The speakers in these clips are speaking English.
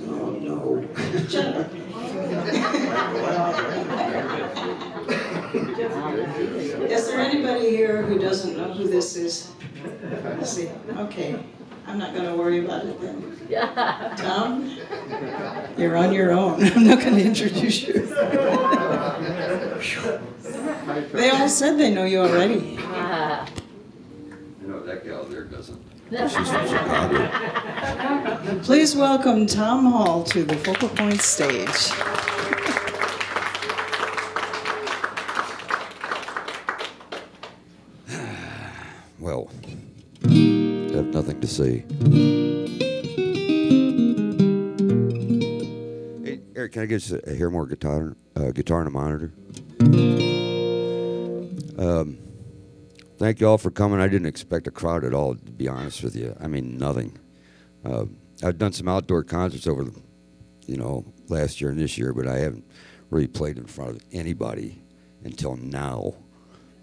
Oh, no. Is there anybody here who doesn't know who this is? Let's see. Okay. I'm not going to worry about it then. Tom, you're on your own. I'm not going to introduce you. They all said they know you already. You know, that gal there doesn't. She's from Chicago. Please welcome Tom Hall to the Focal Point stage. Well, I have nothing to say. Hey, Eric, can I get you hear more guitar on a monitor? Thank you all for coming. I didn't expect a crowd at all, to be honest with you. I mean, nothing. I've done some outdoor concerts over the, last year and this year, but I haven't really played in front of anybody until now,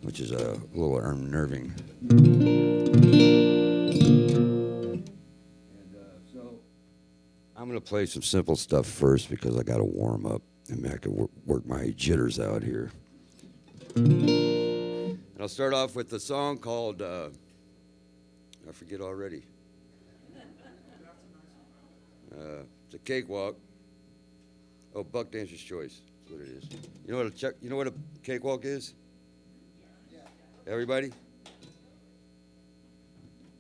which is a little unnerving. So I'm going to play some simple stuff first because I got to warm up and I can work my jitters out here. And I'll start off with a song called, I forget already. It's a cakewalk. Oh, Buck Dancer's Choice. That's what it is. You know what a cakewalk is? Everybody?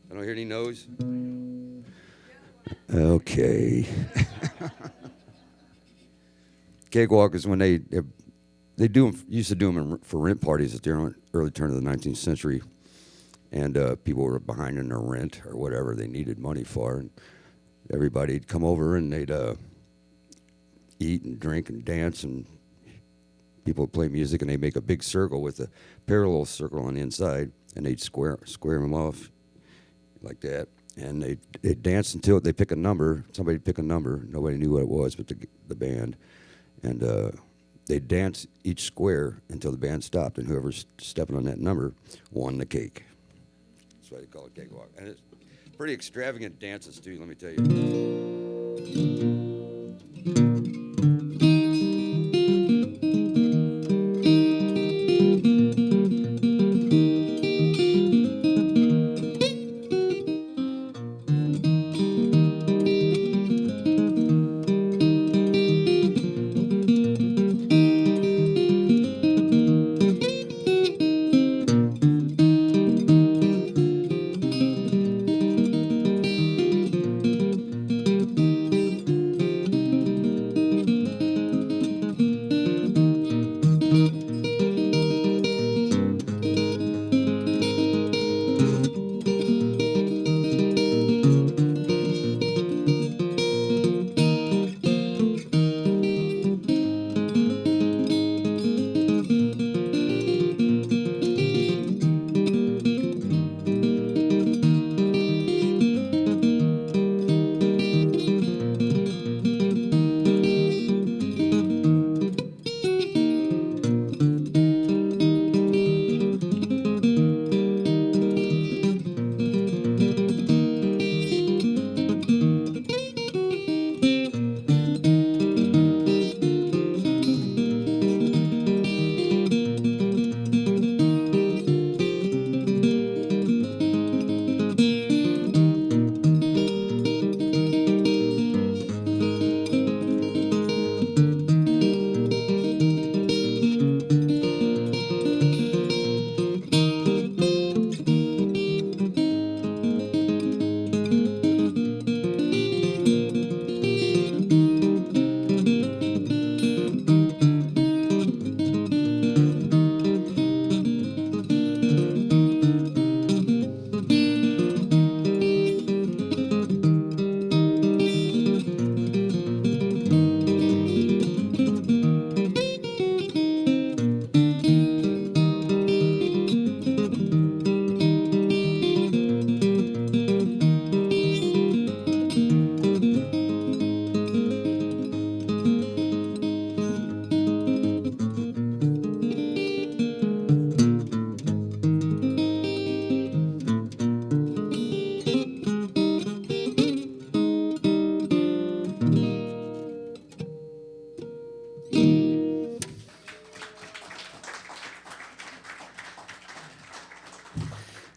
I don't hear any no's. Okay. Cakewalk is when they used to do them for rent parties at the early turn of the 19th century, and people were behind in their rent or whatever they needed money for, and everybody'd come over and they'd eat and drink and dance, and people would play music, and they'd make a big circle with a parallel circle on the inside, and they'd square them off like that, and they'd dance until they pick a number. Somebody'd pick a number. Nobody knew what it was but the band, and they'd dance each square until the band stopped, and whoever's stepping on that number won the cake. That's why they call it cakewalk. And it's pretty extravagant dances, too, let me tell you.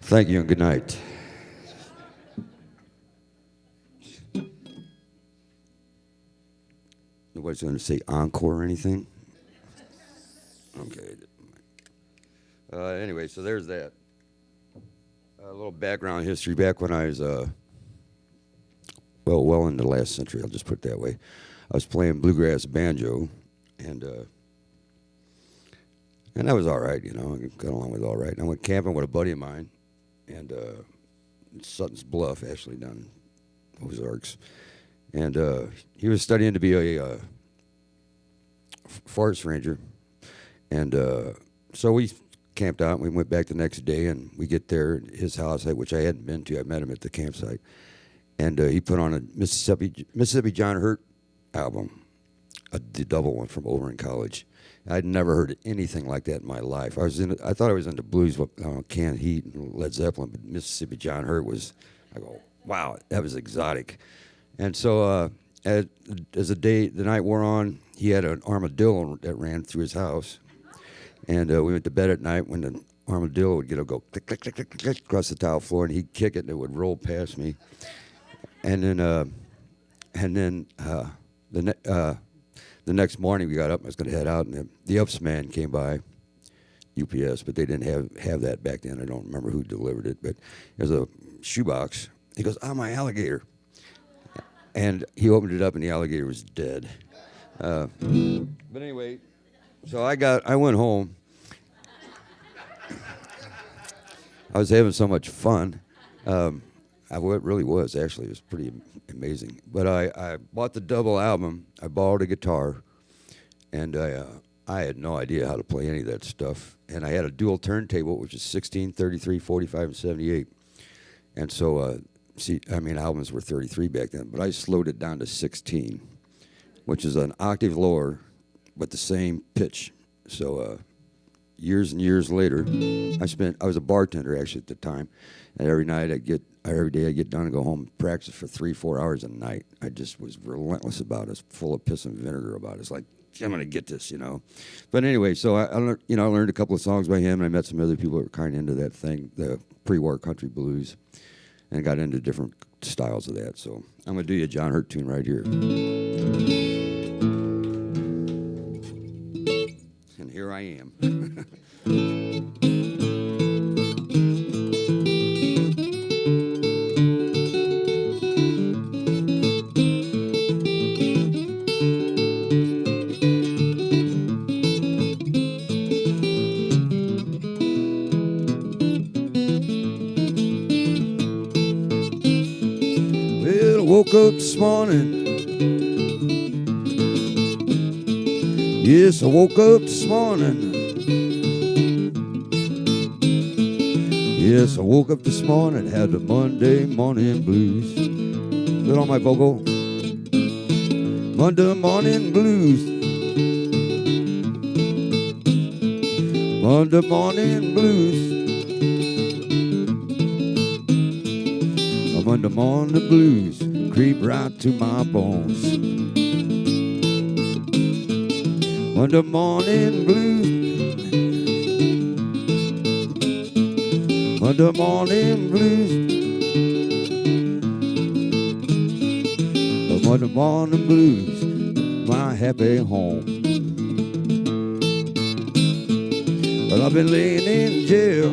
Thank you and good night. Nobody's going to say encore or anything? Okay. Anyway, so there's that. A little background history. Back when I was, well into the last century, I'll just put it that way. I was playing bluegrass banjo, and that was all right, you know. I got along with it all right. And I went camping with a buddy of mine, and Sutton's Bluff, actually, down in Ozarks. And he was studying to be a forest ranger. And so we camped out, and we went back the next day, and we get there at his house, which I hadn't been to. I met him at the campsite. And he put on a Mississippi John Hurt album, the double one from over in college. I'd never heard anything like that in my life. I thought I was into blues, Canned Heat and Led Zeppelin, but Mississippi John Hurt was, I go, wow, that was exotic. And so as the night wore on, he had an armadillo that ran through his house. And we went to bed at night when the armadillo would go click, click, click, click, click across the tile floor, and he'd kick it, and it would roll past me. And then the next morning we got up and I was going to head out, and the UPS man came by, UPS, but they didn't have that back then. I don't remember who delivered it, but there's a shoebox. He goes, my alligator. And he opened it up, and the alligator was dead. But anyway, so I went home. I was having so much fun. It really was, actually. It was pretty amazing. But I bought the double album. I borrowed a guitar, and I had no idea how to play any of that stuff. And I had a dual turntable, which is 16, 33, 45, and 78. And so, albums were 33 back then, but I slowed it down to 16, which is an octave lower, but the same pitch. So years and years later, I was a bartender, actually, at the time. And every day I'd get done and go home and practice for 3-4 hours a night. I just was relentless about it, full of piss and vinegar about it. It's like, I'm going to get this, you know. But anyway, so I learned a couple of songs by him, and I met some other people that were kind of into that thing, the pre-war country blues, and got into different styles of that. So I'm going to do you a John Hurt tune right here. And here I am. Woke up this morning. Yes, I woke up this morning. Yes, I woke up this morning, had the Monday morning blues. Put on my vocal. Monday morning blues. Monday morning blues. Monday morning blues creep right to my bones. Monday morning blues. Monday morning blues. Monday morning blues, my happy home. Well, I've been laying in jail.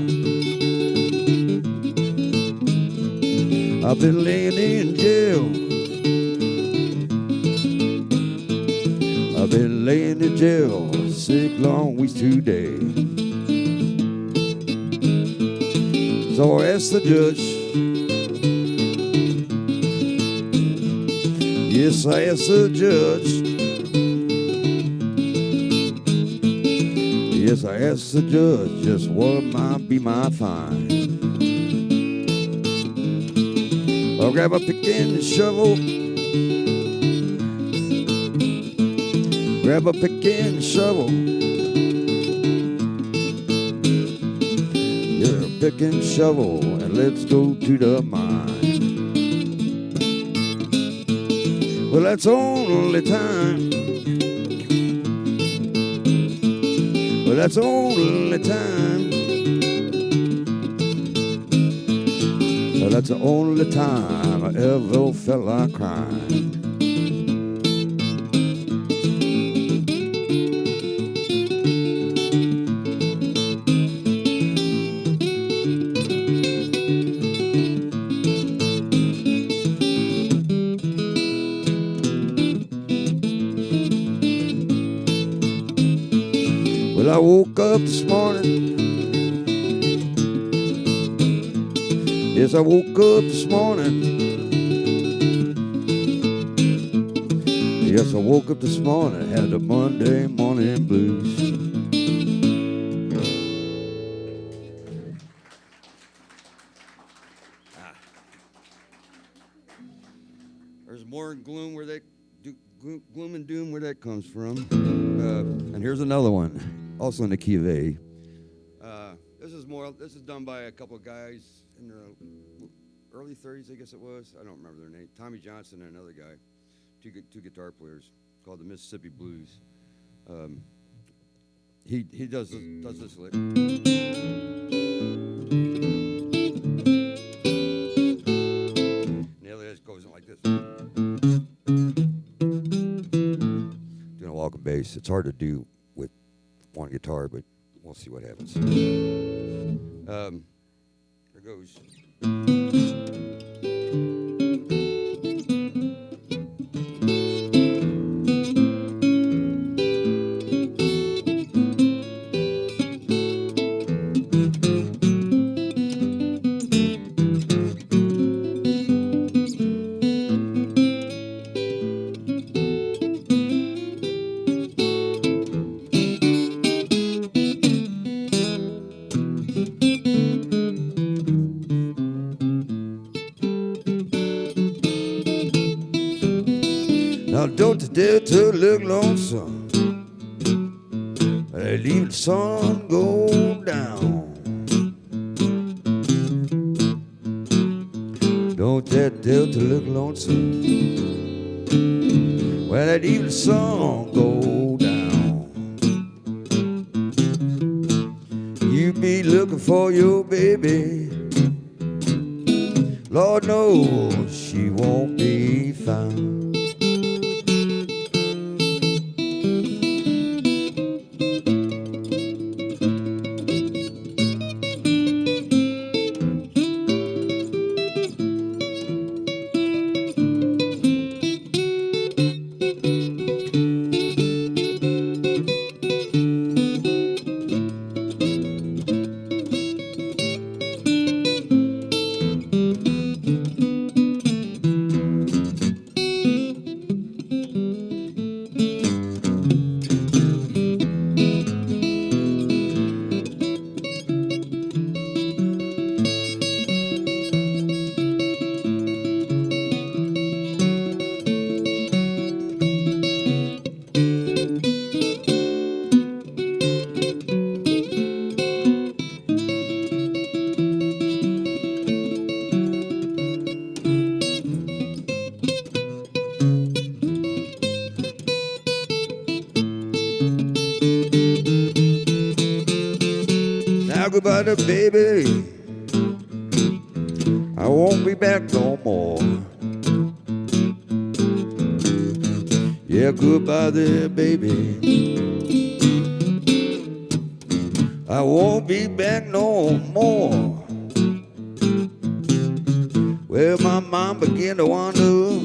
I've been laying in jail. I've been laying in jail 6 long weeks today. So I asked the judge. Yes, I asked the judge. Yes, I asked the judge just what might be my fine. I'll grab a pick and a shovel. Grab a pick and a shovel. Yeah, pick and shovel, and let's go to the mine. Well, that's only time. Well, that's only time. That's the only time I ever felt like crying. Well, I woke up this morning. Yes, I woke up this morning. Yes, I woke up this morning, had the Monday morning blues. There's more gloom where gloom and doom where that comes from. And here's another one, also in the key of A. This is done by a couple of guys in their early 30s, I guess it was. I don't remember their name. Tommy Johnson and another guy, two guitar players, called the Mississippi Blues. He does this lick. And the other guy goes in like this. Doing a walk of bass. It's hard to do with one guitar, but we'll see what happens. There goes. Now don't you dare to look lonesome. They leave the sun go down. Don't you dare to look lonesome. Well, they leave the sun go down. You be looking for your baby. Lord knows she won't be found. Goodbye to baby, I won't be back no more. Yeah, goodbye there, baby, I won't be back no more. Well, my mom began to wonder.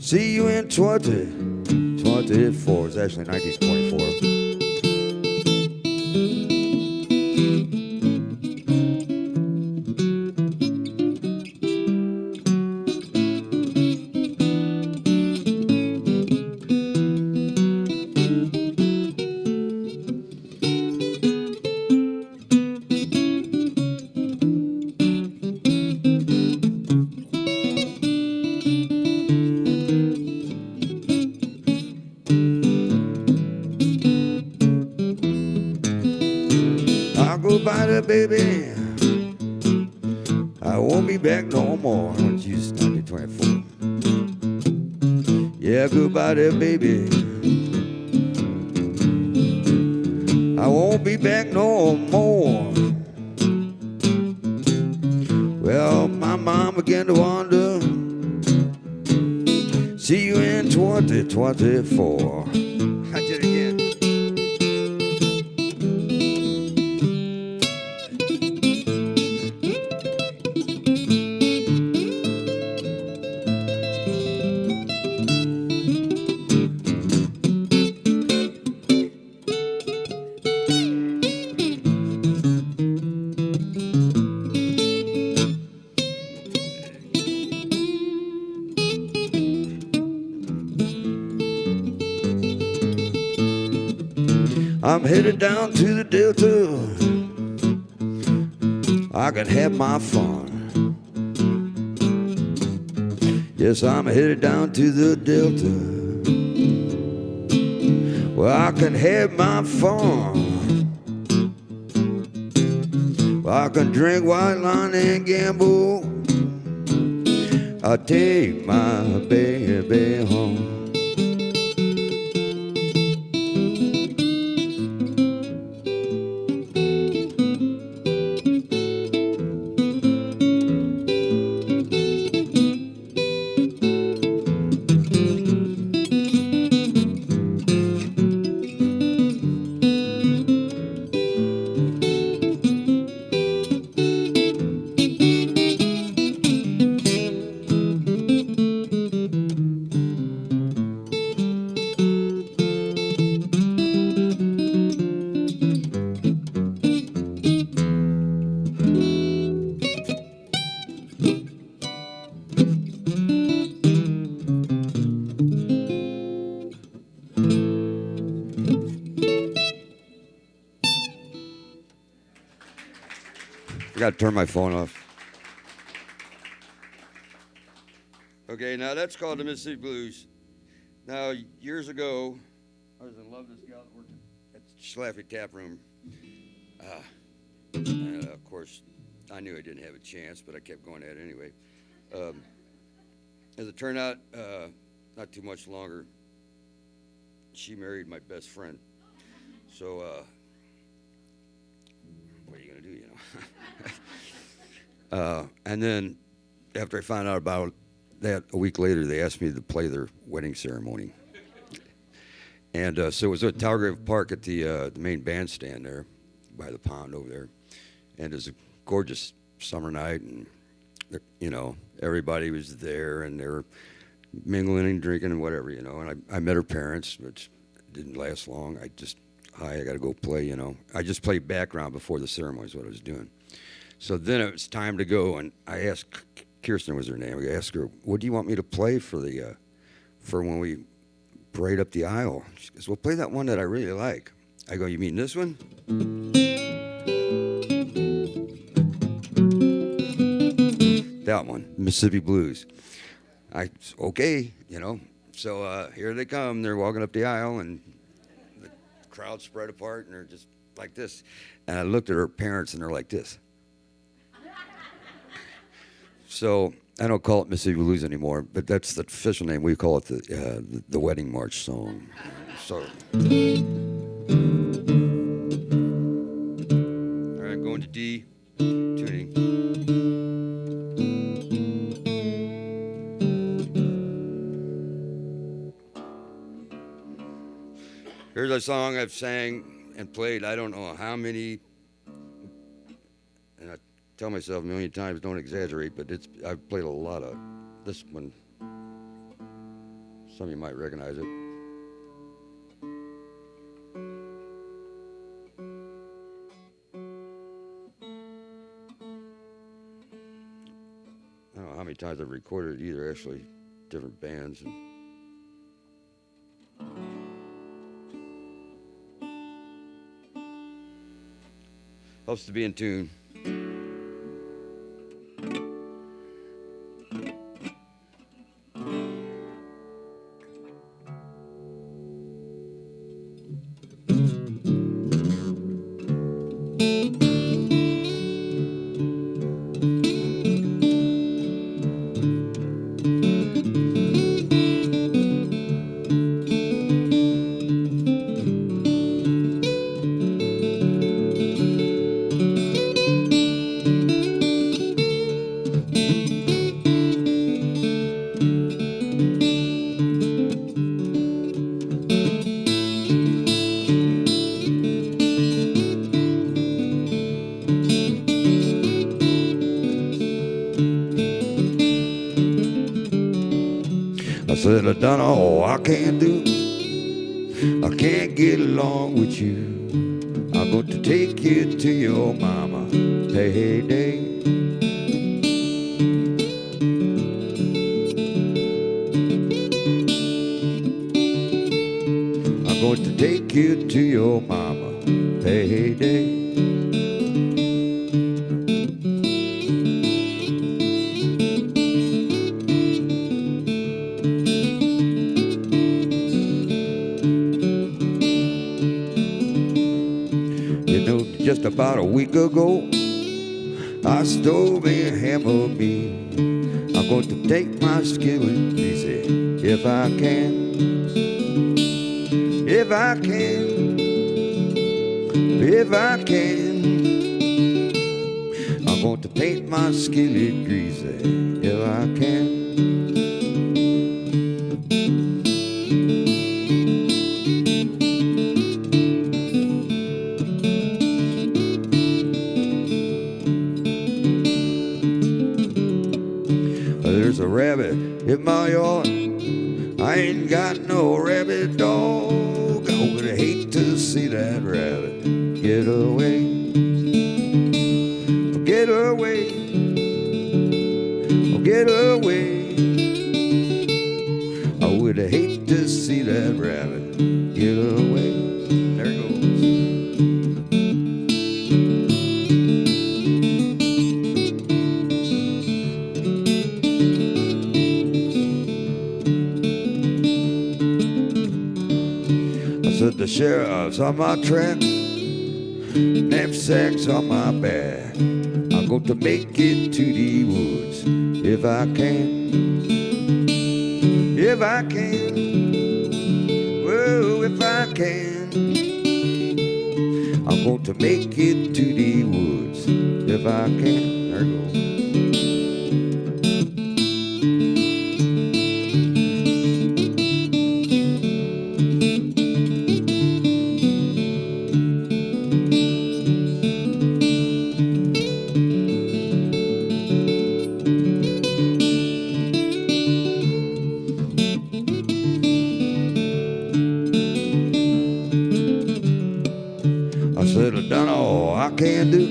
See you in 2024. It's actually 1924. Goodbye to baby, I won't be back no more. Oh, Jesus, 1924. Yeah, goodbye to baby, I won't be back no more. mind began to wander. See you in 2024. I did it again. I'm headed down to the Delta. I can have my fun. Yes, I'm headed down to the Delta. Well, I can have my fun. Well, I can drink white line and gamble. I'll take my baby home. I got to turn my phone off. Okay, now that's called the Mississippi Blues. Now, years ago, I was in love with this gal that worked at the Schlaffy Tap Room. And of course, I knew I didn't have a chance, but I kept going at it anyway. As it turned out, not too much longer, she married my best friend. So, what are you going to do, you know? And then after I found out about that, a week later, they asked me to play their wedding ceremony. And so it was at Towergrove Park at the main bandstand there by the pond over there. And it was a gorgeous summer night, and, you know, everybody was there, and they were mingling and drinking and whatever, you know. And I met her parents, which didn't last long. I got to go play, you know. I just played background before the ceremony is what I was doing. So then it was time to go, and I asked, Kirsten was her name, I asked her, what do you want me to play for when we parade up the aisle? She goes, well, play that one that I really like. I go, you mean this one? That one, Mississippi Blues. Okay, you know. So here they come. They're walking up the aisle, and the crowd spread apart, and they're just like this. And I looked at her parents, and they're like this. So I don't call it Mississippi Blues anymore, but that's the official name. We call it the wedding march song. So, all right, going to D, tuning. Here's a song I've sang and played I don't know how many, and I tell myself a million times don't exaggerate, but I've played a lot of this one. Some of you might recognize it. I don't know how many times I've recorded it either, actually, different bands. Helps to be in tune. said I done all I can do. I can't get along with you. I'm going to take you to your mama. Payday. I'm going to take you to your mama. Payday. Just about a week ago, I stole me a hammer me. I'm going to take my skillet easy if I can. If I can. If I can. I'm going to paint my skillet greasy if I can. There's a rabbit in my yard. I ain't got no rabbit dog. I would hate to see that rabbit get away. Get away. Get away. I would hate to see that rabbit get away. There it goes. The sheriff's on my track, knapsacks on my back. I'm going to make it to the woods if I can. If I can. Whoa, if I can. I'm going to make it to the woods if I can. There it goes. I said I done all I can do.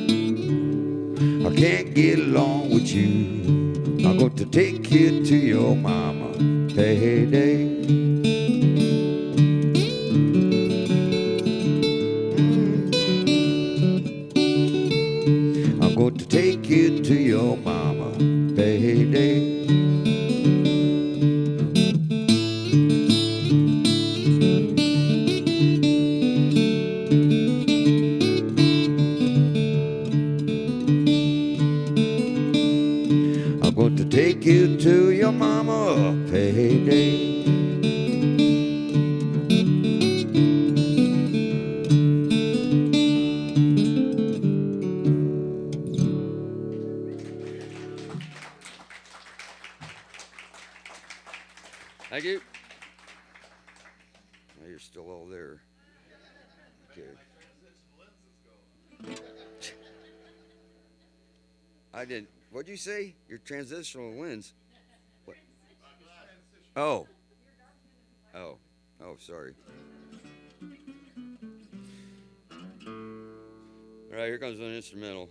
I can't get along with you. I'm going to take you to your mama. Payday. I'm going to take you to your mama. Payday. I'm going to take you to your mama. Payday. Thank you. Now you're still all there. Okay. I didn't. What'd you say? Your transitional lens. What? Oh. Oh. Oh, sorry. All right, here comes an instrumental.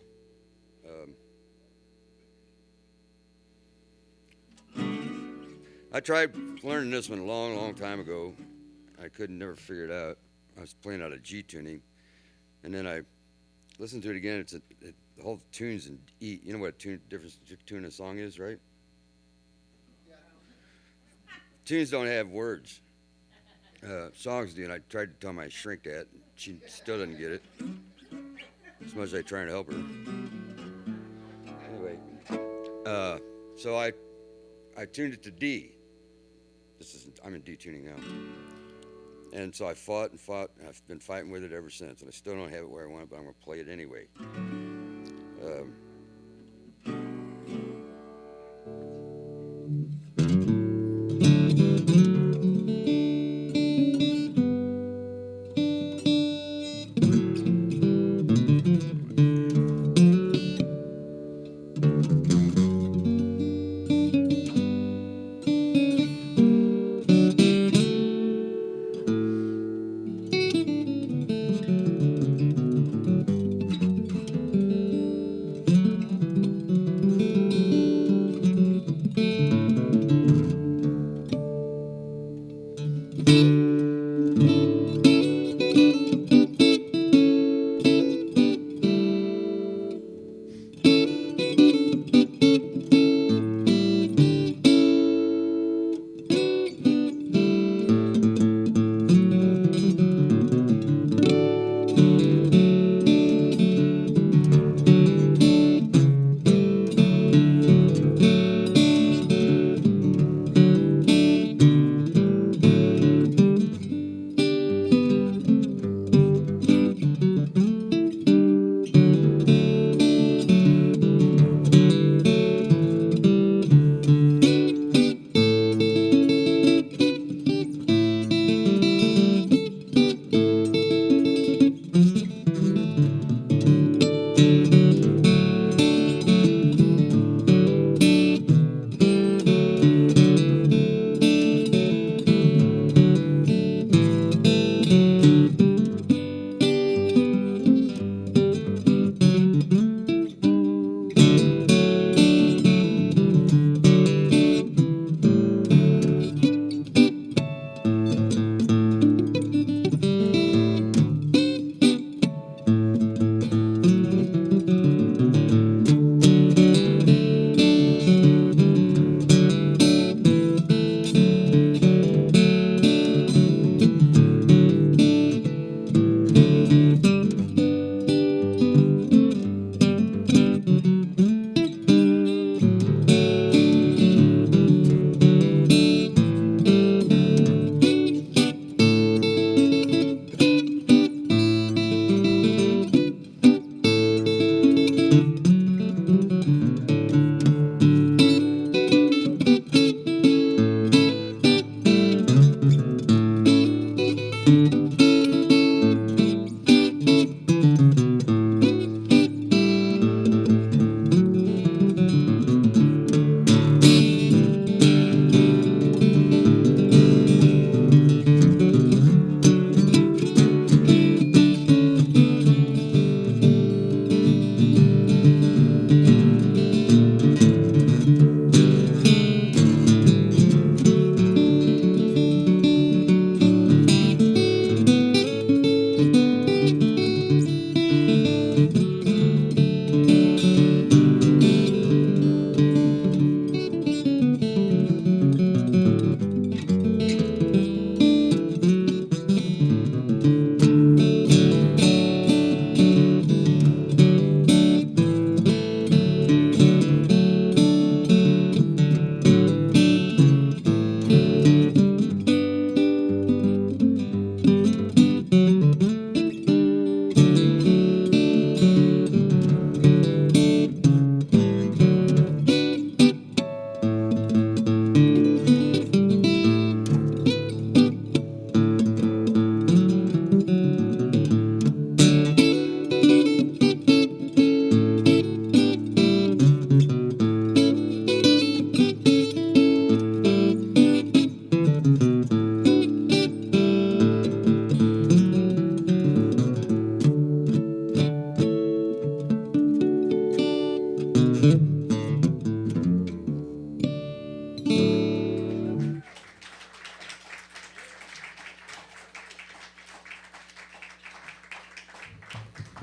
I tried learning this one a long, long time ago. I couldn't never figure it out. I was playing out of G tuning, and then I listened to it again. The whole tune's in E. You know what difference tune a song is, right? Tunes don't have words. Songs do, and I tried to tell my shrink that. She still doesn't get it. As much as I try to help her. Anyway, so I tuned it to D. I'm in D tuning now. And so I fought and fought, and I've been fighting with it ever since. And I still don't have it where I want it, but I'm going to play it anyway.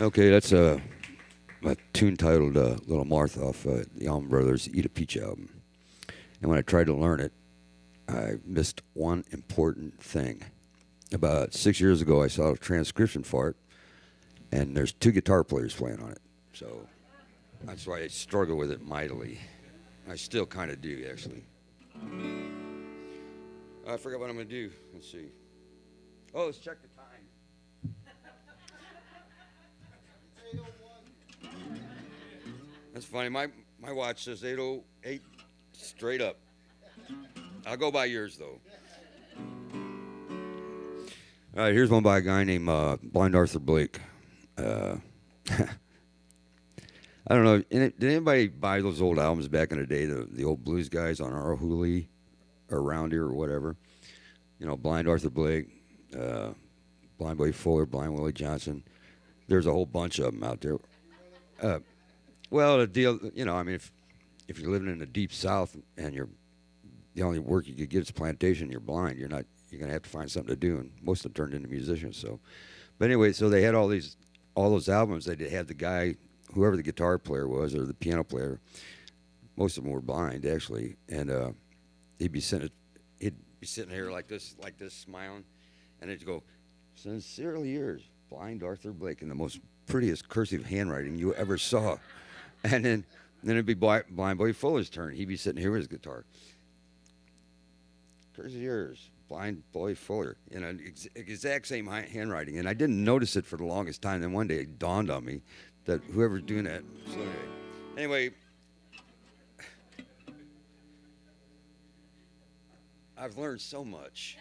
Okay, that's a tune titled Little Martha off the Allman Brothers' Eat a Peach album. And when I tried to learn it, I missed one important thing. About 6 years ago, I saw a transcription for it, and there's 2 guitar players playing on it. So that's why I struggle with it mightily. I still kind of do, actually. I forgot what I'm going to do. Let's see. Oh, let's check the time. That's funny. My watch says 8:08 straight up. I'll go by yours, though. All right, here's one by a guy named Blind Arthur Blake. I don't know. Did anybody buy those old albums back in the day, the old blues guys on our Hooley or around here or whatever? You know, Blind Arthur Blake, Blind Boy Fuller, Blind Willie Johnson. There's a whole bunch of them out there. Well, the deal, you know, I mean, if you're living in the deep South and the only work you could get is plantation, you're blind. You're gonna have to find something to do, and most of them turned into musicians. So, but anyway, so they had all those albums. They had the guy, whoever the guitar player was or the piano player. Most of them were blind actually, and he'd be sitting here like this, smiling, and he'd go, "Sincerely yours, Blind Arthur Blake," in the most prettiest cursive handwriting you ever saw. And then it'd be Blind Boy Fuller's turn. He'd be sitting here with his guitar. "Cursive yours, Blind Boy Fuller," in an exact same handwriting. And I didn't notice it for the longest time. Then one day it dawned on me that whoever's doing that. So anyway, I've learned so much.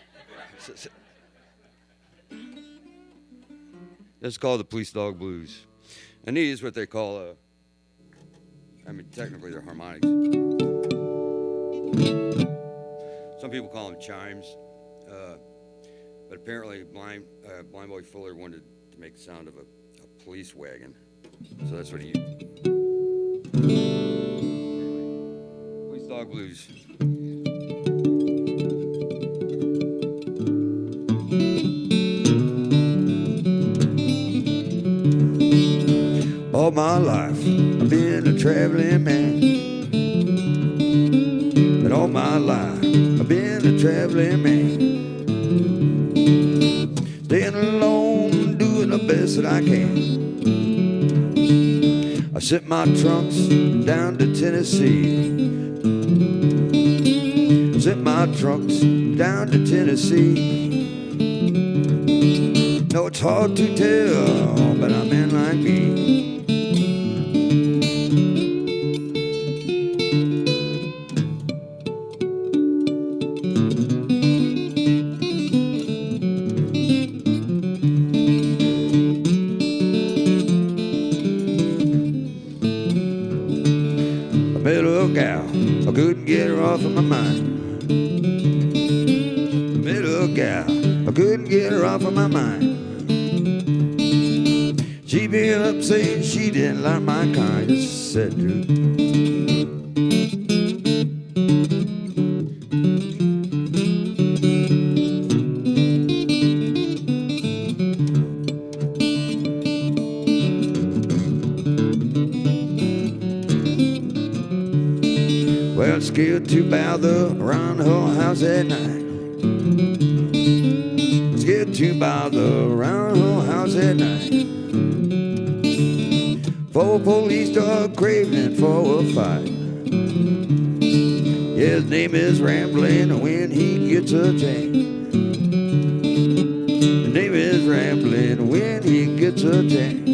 It's called the Police Dog Blues. And these what they call technically they're harmonics. Some people call them chimes. But apparently Blind Boy Fuller wanted to make the sound of a police wagon. So that's what he used. Police Dog Blues. All my life I've been a traveling man, but all my life I've been a traveling man, staying alone, doing the best that I can. I sent my trunks down to Tennessee, sent my trunks down to Tennessee. No, it's hard to tell, but a man like me, I couldn't get her off of my mind. Met a gal, I couldn't get her off of my mind. She been up saying she didn't like my kind. Just said to well, scared to bother around her house at night. Scared to bother around her house at night. For police dog craving for a fight. Yeah, his name is Rambling when he gets a chance. His name is Rambling when he gets a chance.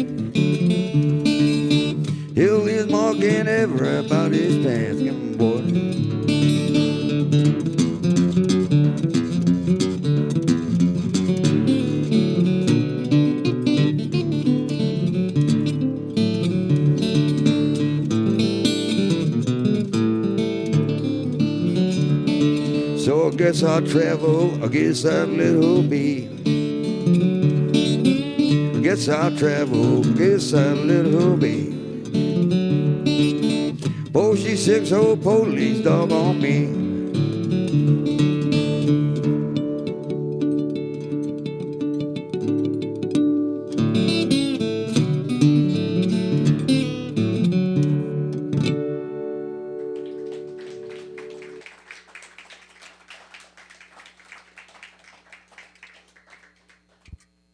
He'll is marking everybody's pants. Boy. So I guess I'll travel, I guess that little bee. I guess I'll travel, I guess that little bee. Oh, she's six, oh, police dog on me.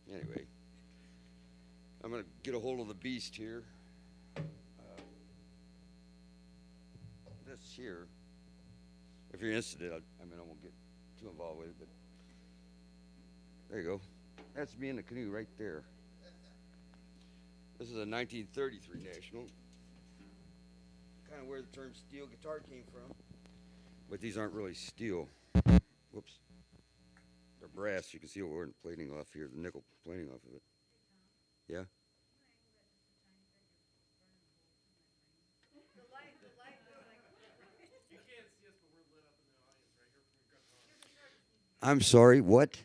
Anyway, I'm going to get a hold of the beast here. This here, if you're interested, I won't get too involved with it, but there you go. That's me in the canoe right there. This is a 1933 National. Kind of where the term steel guitar came from. But these aren't really steel. Whoops. They're brass. You can see we're plating off here, the nickel plating off of it. Yeah? I'm sorry, what?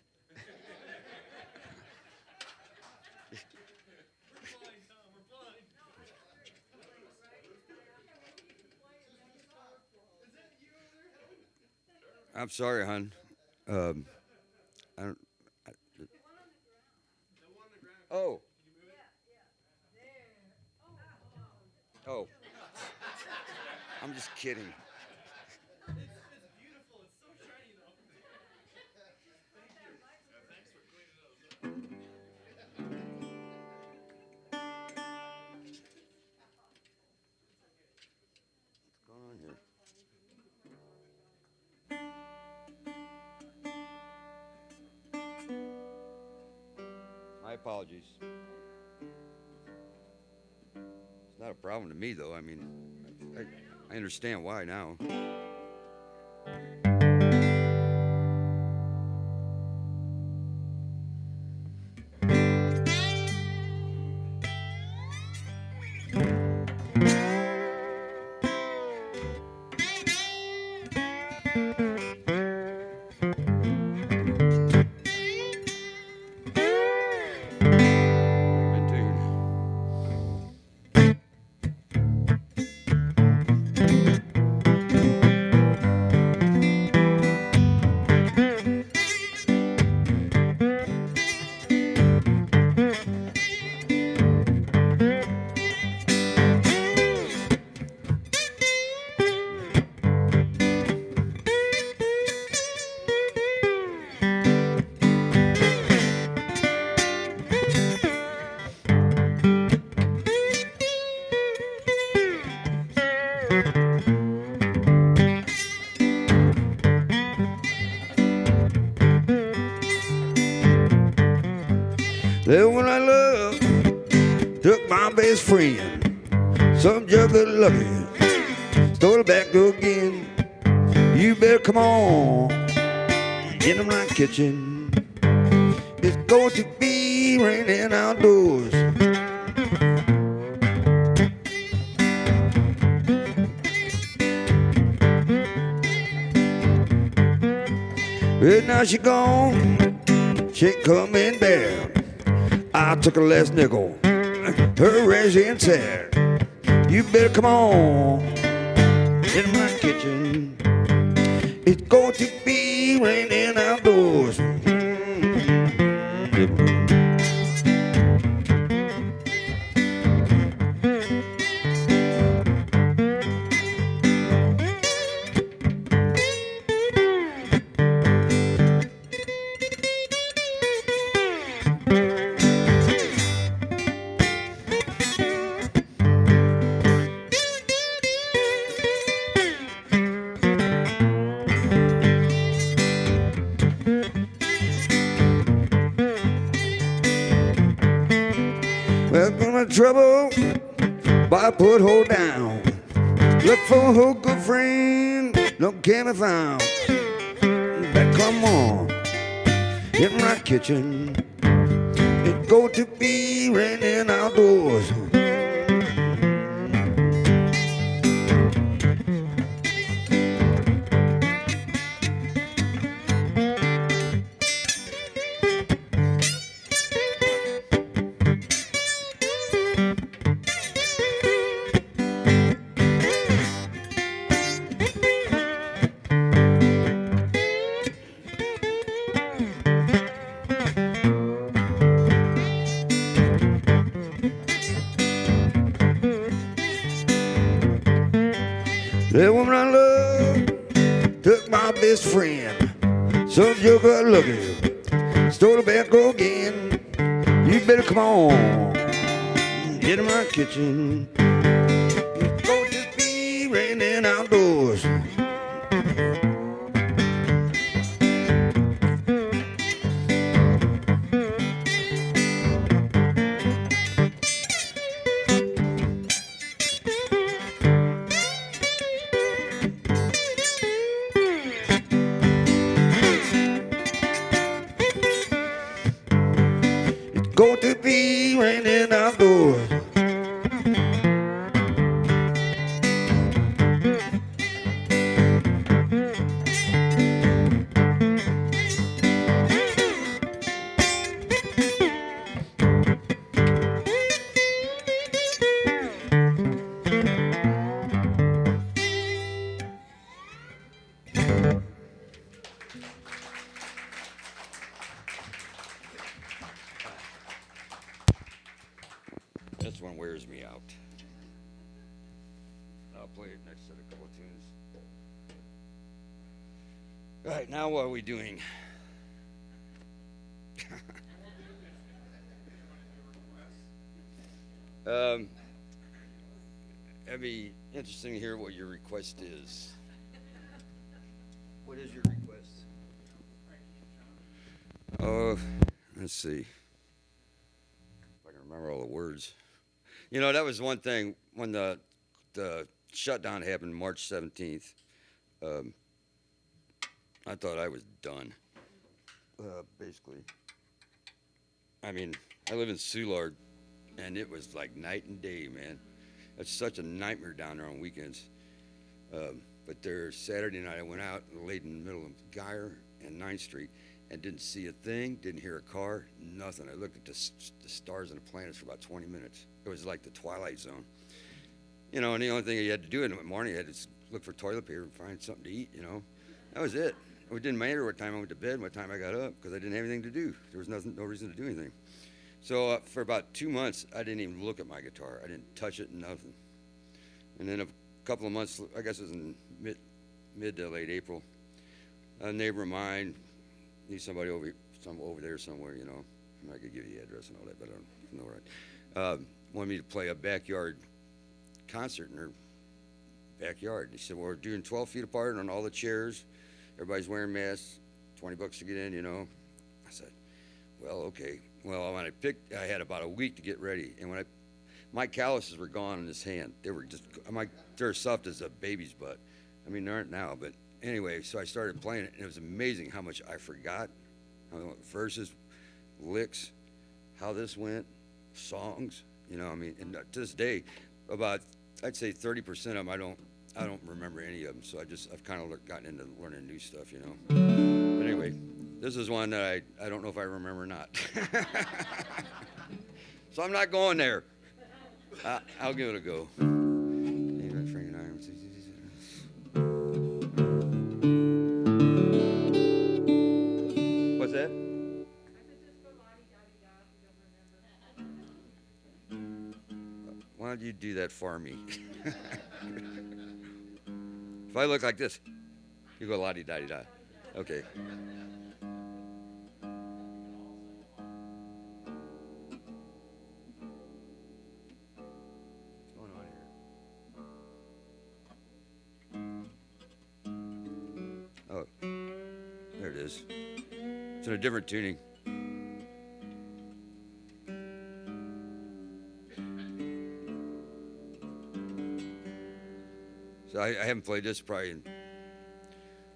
I'm sorry, hon. I don't. Oh. Oh. I'm just kidding. It's beautiful. It's so shiny, though. Thank you. What's going on here? My apologies. It's not a problem to me, though. I mean, I understand why now. Then when I love took my best friend, some just got lucky, stole it back again. You better come on into my kitchen. It's going to be raining outdoors. Well, now she gone, she ain't coming back. I took her last nickel, her raising said, you better come on in my kitchen. It's going to be raining outdoors. Trouble, but I put her down. Look for her good friend, no can be found. But come on, in my kitchen, it's going to be raining outdoors. The woman I love took my best friend. So you got lucky, stole the back again. You better come on, get in my kitchen. It's going to be raining outdoors. Going to be raining outdoors. This one wears me out. I'll play it next to a couple of tunes. All right, now what are we doing? It'd be interesting to hear what your request is. What is your request? Let's see. If I can remember all the words. You know, that was one thing when the shutdown happened March 17th. I thought I was done, basically. I mean, I live in Soulard, and it was like night and day, man. It's such a nightmare down there on weekends. But there, Saturday night, I went out and laid in the middle of Geyer and 9th Street and didn't see a thing, didn't hear a car, nothing. I looked at the stars and the planets for about 20 minutes. It was like the Twilight Zone. You know, and the only thing you had to do in the morning, you had to look for toilet paper and find something to eat, you know. That was it. It didn't matter what time I went to bed and what time I got up because I didn't have anything to do. There was no reason to do anything. So for about 2 months, I didn't even look at my guitar. I didn't touch it, nothing. And then a couple of months, I guess it was in mid to late April, a neighbor of mine, knew somebody over there somewhere, you know. I could give you the address and all that, but I don't know right. Wanted me to play a backyard concert in her backyard. He said, well, we're doing 12 feet apart on all the chairs. Everybody's wearing masks, $20 to get in, you know. I said, well, okay. Well, when I had about a week to get ready. And when my calluses were gone in this hand. They were just, they're soft as a baby's butt. I mean, they aren't now, but anyway, so I started playing it, and it was amazing how much I forgot. Verses, licks, how this went, songs, you know, I mean, and to this day, about, I'd say 30% of them, I don't remember any of them, so I've kind of gotten into learning new stuff, you know. But anyway, this is one that I don't know if I remember or not. So I'm not going there. I'll give it a go. What's that? Why don't you do that for me? If I look like this, you go la-di-da-di-da. Okay. What's going on here? Oh, there it is. It's in a different tuning. So I haven't played this probably in,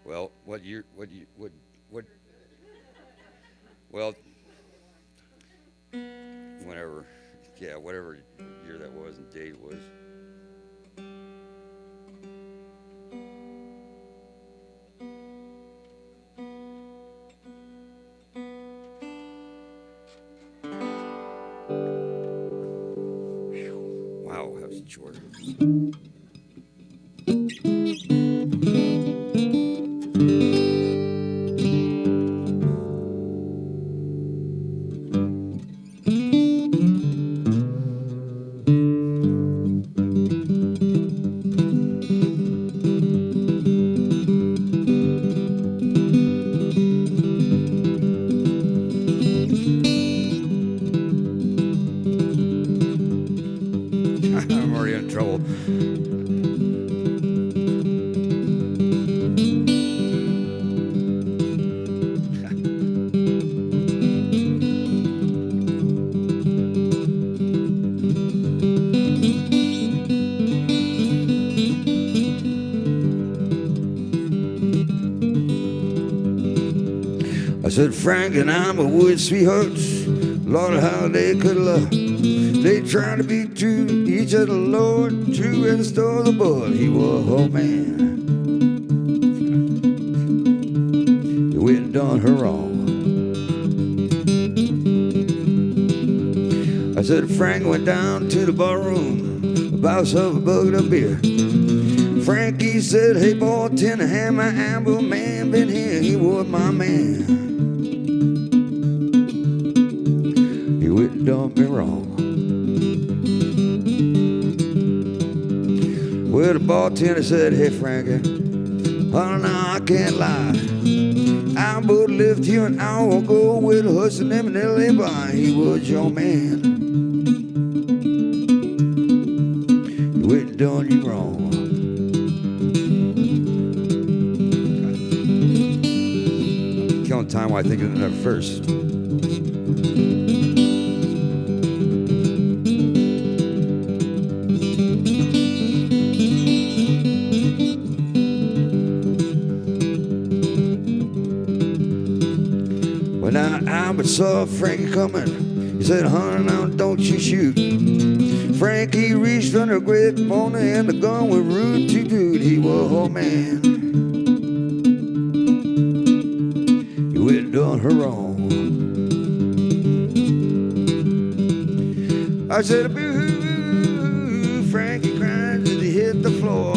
well, what, well, whatever year that was and date it was. Wow, that was short. already in trouble. I said, Frank and I'm a wood sweethearts. Lord, how they could love. They trying to be true to each other, Lord, true and stole the boy. He was a whole man. He went and done her wrong. I said, Frank went down to the barroom, about himself a bucket of beer. Frankie said, hey boy, tend to have my amber man been here. He was my man. He went and done me wrong. Well, the bartender said, hey Frankie, oh no, I can't lie. I would lift you an hour ago with a horse and them in L.A. bar. He was your man. He went and done you wrong. Killing time while I think of that first. When Albert saw Frankie coming, he said, honey, now don't you shoot. Frankie reached under a great corner and the gun was rude to boot. He was a whole man. He went and done her wrong. I said, boo-hoo, Frankie cried as he hit the floor.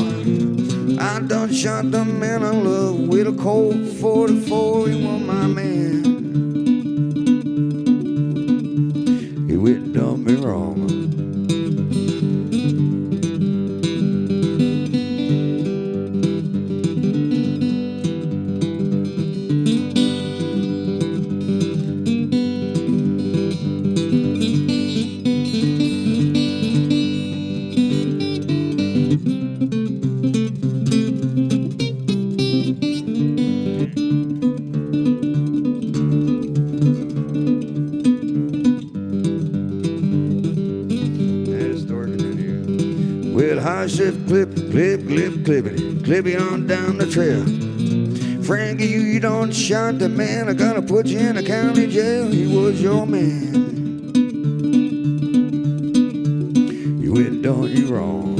I done shot the man I love with a Colt 44. He was my man. He went and done me wrong. High shift clip, clip, clip, clippity, clippy on down the trail. Frankie, you don't shot the man. I gotta put you in a county jail. He was your man. He went and done you wrong.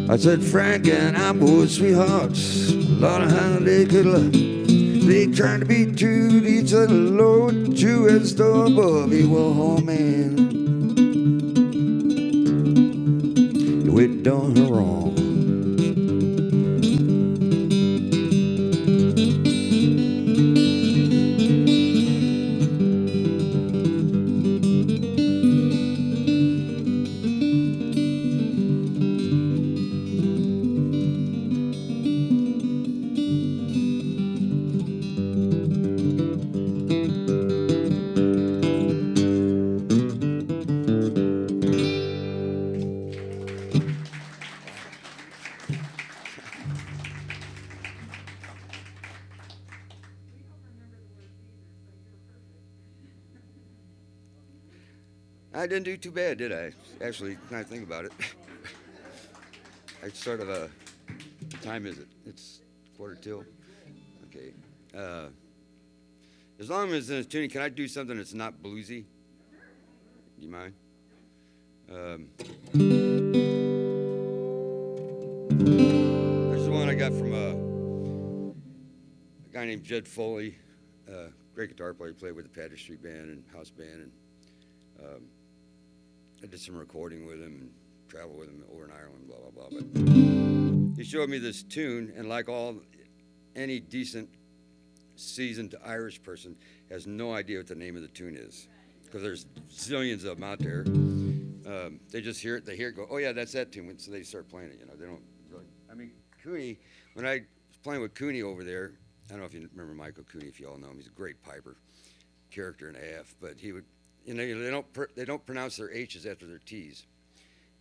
I said, Frank and I were sweethearts. A lot of how they could love. They tried to be true to each other, Lord, true as store above. He was a whole man. It done her wrong. I didn't do too bad, did I? Actually, when I think about it. I sort of what time is it? It's 1:45. Okay. As long as it's tuning, can I do something that's not bluesy? Do you mind? There's one I got from a guy named Judd Foley, great guitar player. He played with the Patrick Street Band and house band, and I did some recording with him and traveled with him over in Ireland, blah, blah, blah. But he showed me this tune, and like any decent, seasoned Irish person has no idea what the name of the tune is, because there's zillions of them out there. They just hear it, go, oh yeah, that's that tune, so they start playing it, They don't really, Cooney, when I was playing with Cooney over there, I don't know if you remember Michael Cooney, if you all know him, he's a great piper, character and a half, but he would they don't pronounce their H's after their T's.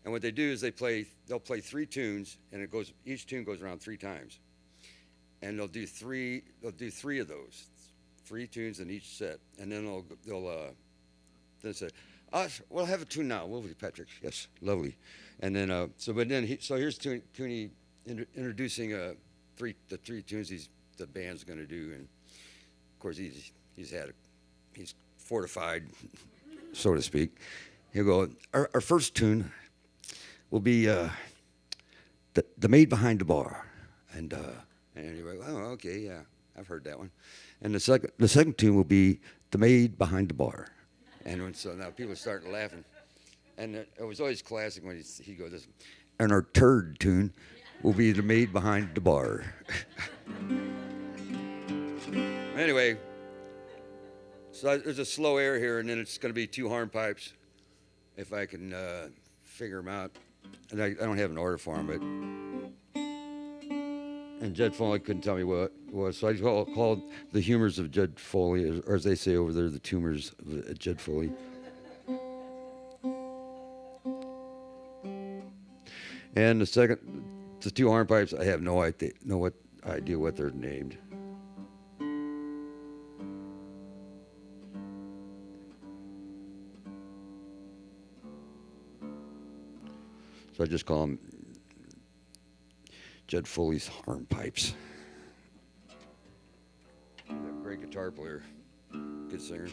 And what they do is they'll play 3 tunes, and each tune goes around 3 times. And they'll do three of those, 3 tunes in each set. And then they'll say, we'll have a tune now, will we, Patrick? Yes, lovely. And then, here's Toonie introducing the 3 tunes the band's going to do. And of course, he's fortified, so to speak. He'll go, our first tune will be the Maid Behind the Bar. And you're like, oh, okay, yeah, I've heard that one. And the second tune will be the Maid Behind the Bar. And so now people are starting laughing. And it was always classic when he goes this. And our third tune will be the Maid Behind the Bar. Anyway, so there's a slow air here, and then it's going to be 2 hornpipes, if I can figure them out. And I don't have an order for them, and Jed Foley couldn't tell me what it was, so I called the humors of Jed Foley, or as they say over there, the tumors of Jed Foley. And the 2 hornpipes, I have no idea what they're named. So I just call them Jed Foley's hornpipes. He's a great guitar player, good singer.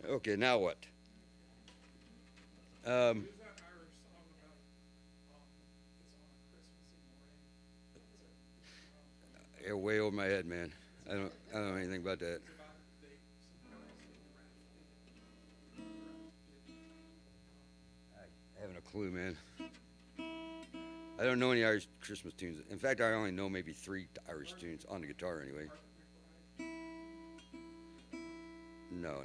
Okay, now what? There's that Irish song about it's on a Christmassy morning. You're way over my head, man. I don't know anything about that. It's about they I haven't a clue, man. I don't know any Irish Christmas tunes. In fact, I only know maybe 3 Irish tunes on the guitar, anyway. No.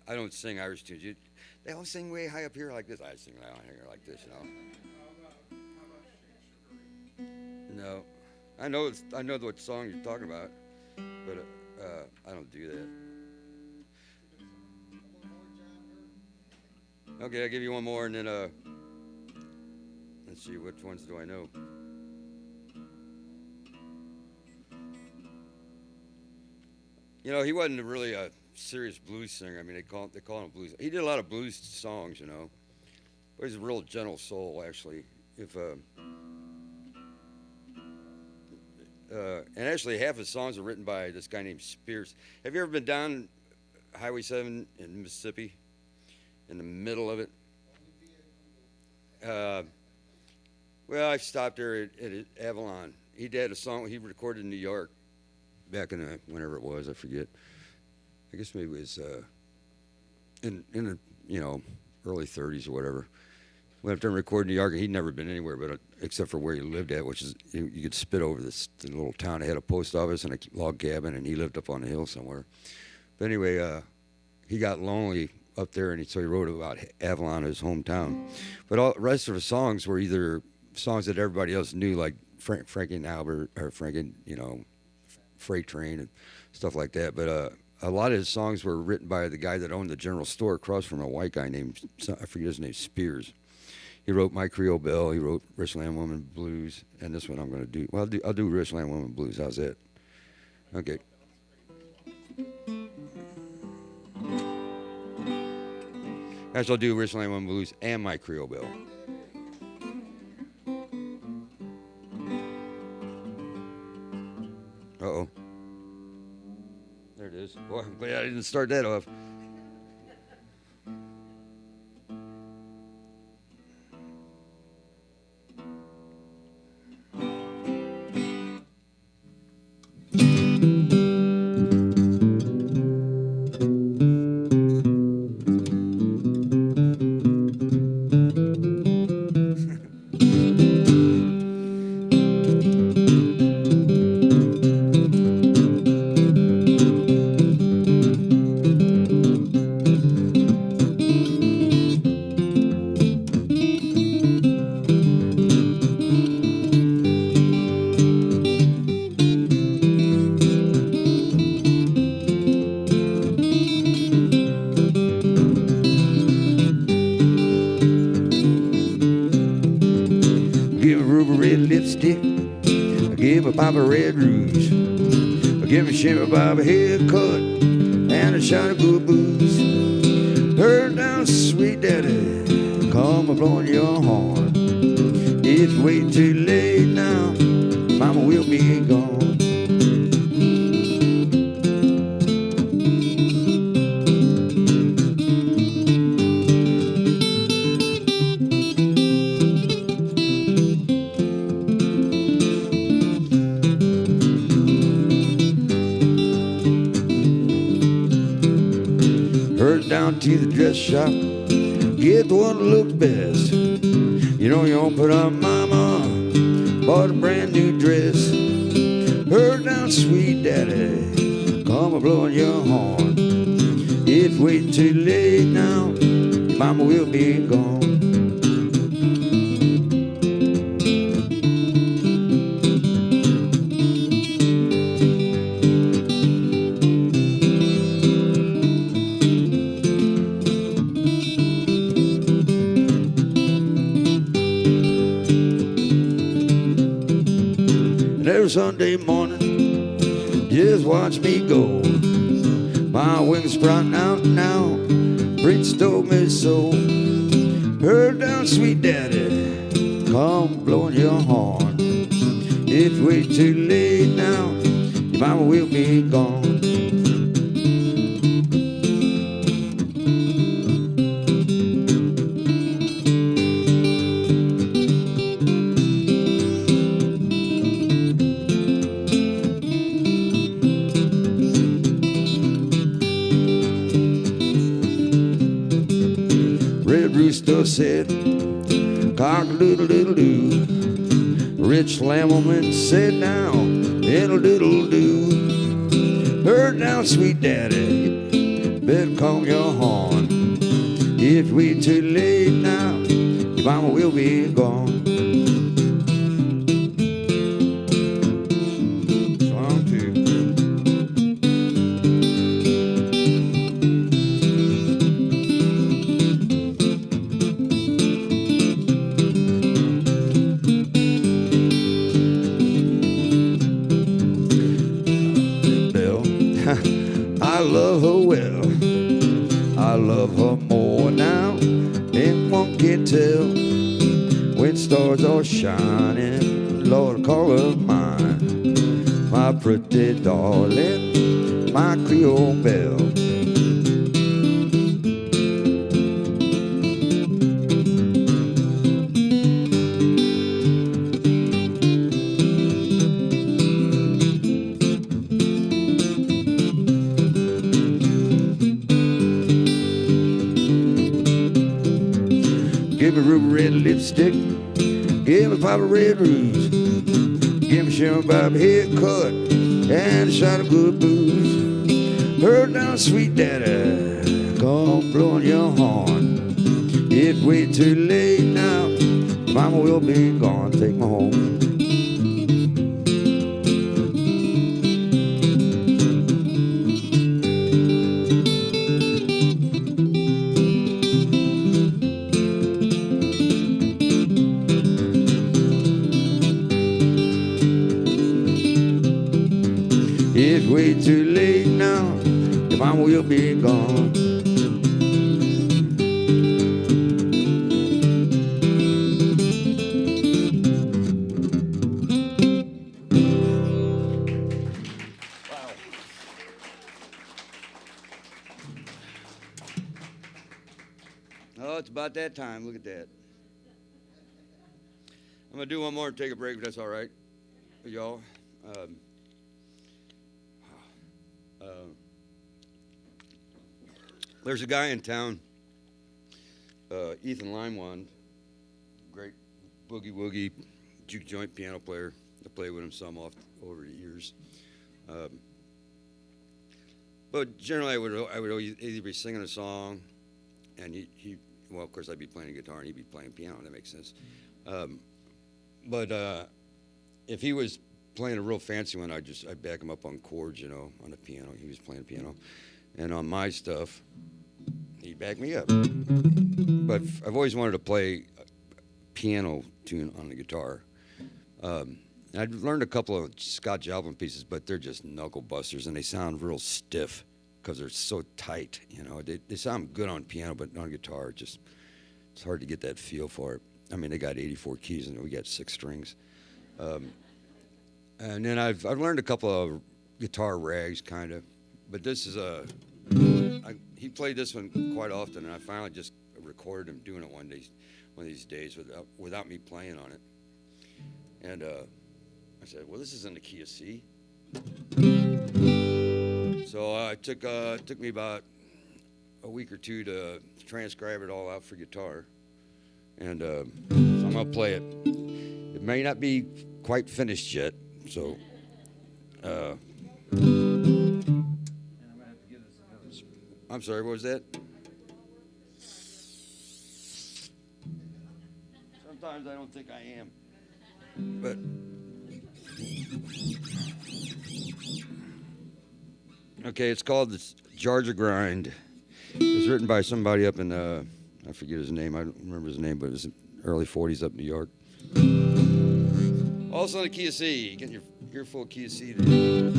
I don't sing Irish tunes. They all sing way high up here like this. I sing down here like this, you know. No, I know what song you're talking about, but I don't do that. Okay, I'll give you one more, and then let's see, which ones do I know? You know, he wasn't really a serious blues singer. I mean, they call him blues. He did a lot of blues songs, you know. But he's a real gentle soul, actually. And actually, half his songs are written by this guy named Spears. Have you ever been down Highway 7 in Mississippi? In the middle of it? Well, I stopped there at Avalon. He had a song he recorded in New York back in whenever it was, I forget. I guess maybe it was in the early 30s or whatever. Went up there and recorded in New York, and he'd never been anywhere but except for where he lived at, which is you could spit over the little town that had a post office and a log cabin, and he lived up on the hill somewhere. But anyway, he got lonely up there, and so he wrote about Avalon, his hometown. But all the rest of his songs were either songs that everybody else knew, like Frankie and Albert, or Frankie, Freight Train and stuff like that. But a lot of his songs were written by the guy that owned the general store across from a white guy named, I forget his name, Spears. He wrote My Creole Belle. He wrote Richland Woman Blues, and this one I'm going to do. Well, I'll do Richland Woman Blues. How's that? Okay. Actually, I'll do Richland Woman Blues and My Creole Belle. Uh-oh. There it is. Boy, I'm glad I didn't start that off. Papa red rouge, give me shimmer Bobby haircut and a shot of good booze. Turn down, sweet daddy, come a blowing your horn. It's way too late now, Mama will be gone. Down to the dress shop, get the one that looks best. You know you don't put on mama, bought a brand new dress. Hurry down, sweet daddy, come a blowing your horn. It's way too late now, mama will be gone. Sunday morning, just watch me go. My wings sprouting out now, preach told me so. Hurry down, sweet daddy, come blowing your horn. It's way too late now, your mama will be gone. red rooster said, cock-a-doodle-doodle-doo. Rich lamb woman said, down, diddle-diddle-doo. Heard now, sweet daddy, better comb your horn. If we too late now, your mama will be gone. Song two. Bell, I love her well. I love her more now than one can tell. When stars are shining, Lord, call her mine. My pretty darling, my Creole belle. Give me ruby red lipstick, give me pop a red rouge, give me shimmer bob haircut and a shot of good booze. Heard now, sweet daddy, come blowing your horn. If we too late now, mama will be gone. Take me home. It's way too late now, your mama will be gone. Wow. Oh, it's about that time. Look at that. I'm going to do one more and take a break if that's all right with y'all. There's a guy in town, Ethan Limewand, great boogie woogie juke joint piano player. I played with him some over the years. But generally, I would always either be singing a song, and he well, of course, I'd be playing guitar and he'd be playing piano. That makes sense. But if he was playing a real fancy one, I'd back him up on chords, you know, on the piano. He was playing piano, and on my stuff, he'd back me up. But I've always wanted to play a piano tune on the guitar. And I've learned a couple of Scott Joplin pieces, but they're just knuckle busters, and they sound real stiff because they're so tight. You know, they sound good on piano, but on guitar, it's hard to get that feel for it. I mean, they got 84 keys, and we got 6 strings. And then I've learned a couple of guitar rags, kind of. But this is he played this one quite often, and I finally just recorded him doing it one of these days without me playing on it. And I said, well, this is in the key of C. So it took me about a week or two to transcribe it all out for guitar. And so I'm going to play it. It may not be quite finished yet, so... I'm sorry, what was that? Sometimes I don't think I am. But... Okay, it's called the Georgia Grind. It was written by somebody up in, I forget his name. I don't remember his name, but it was in the early 40s up in New York. Also in the key of C. Getting your earful of key of C today.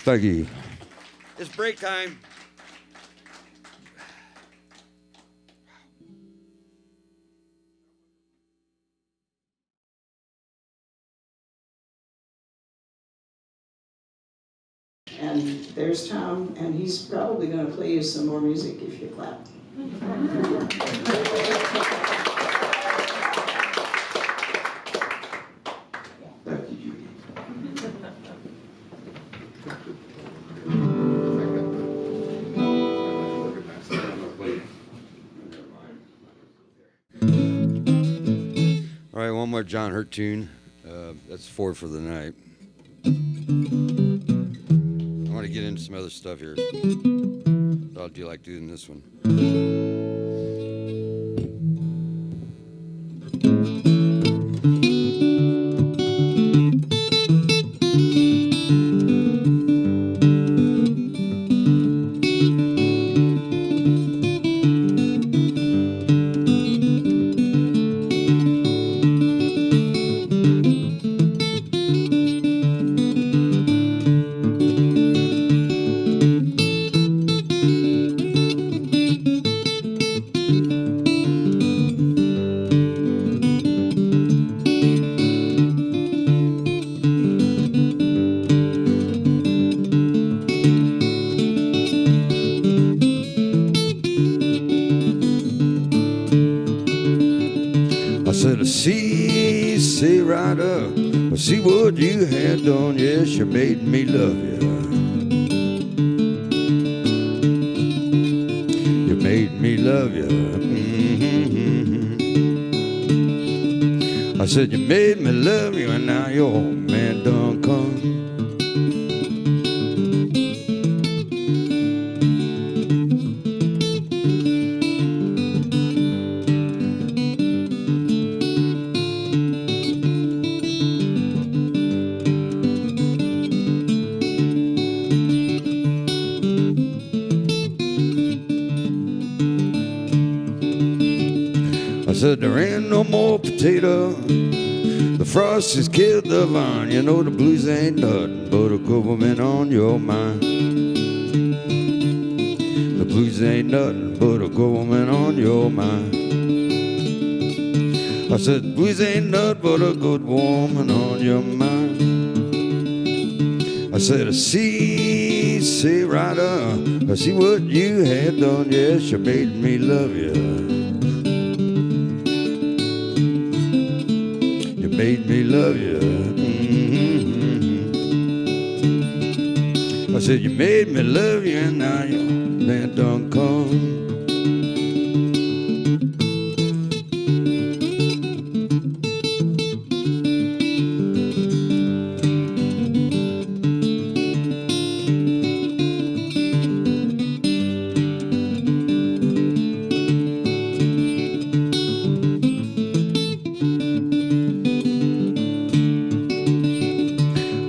Thank you. It's break time. And there's Tom, and he's probably going to play you some more music if you clap. Thank you, Judy. All right, one more John Hurt tune. That's 4 for the night. I want to get into some other stuff here. How do you like doing this one? I said, see right up. I see what you had done. Yes, you made me love you. You made me love you. I said, you made me love you, and now your man done come. I said, there ain't no more potato. The frost has killed the vine. You know the blues ain't nothing but a government on your mind. The blues ain't nothing but a government on your mind. I said, the blues ain't nothing but a good woman on your mind. I said, I see right up. I see what you had done. Yes, you made me love you. Made me love you. I said, you made me love you, and now your man done come.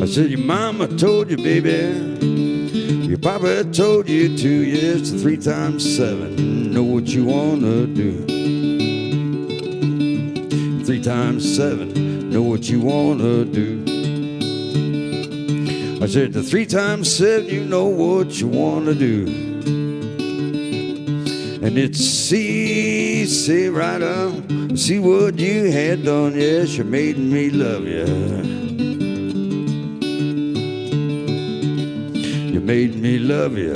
I said, your mama told you, baby. Your papa told you too. Yes, 3 times 7. Know what you wanna do. 3 times 7. Know what you wanna do. I said, the 3 times 7. You know what you wanna do. And it's see right up. See what you had done. Yes, you made me love you. Made me love you.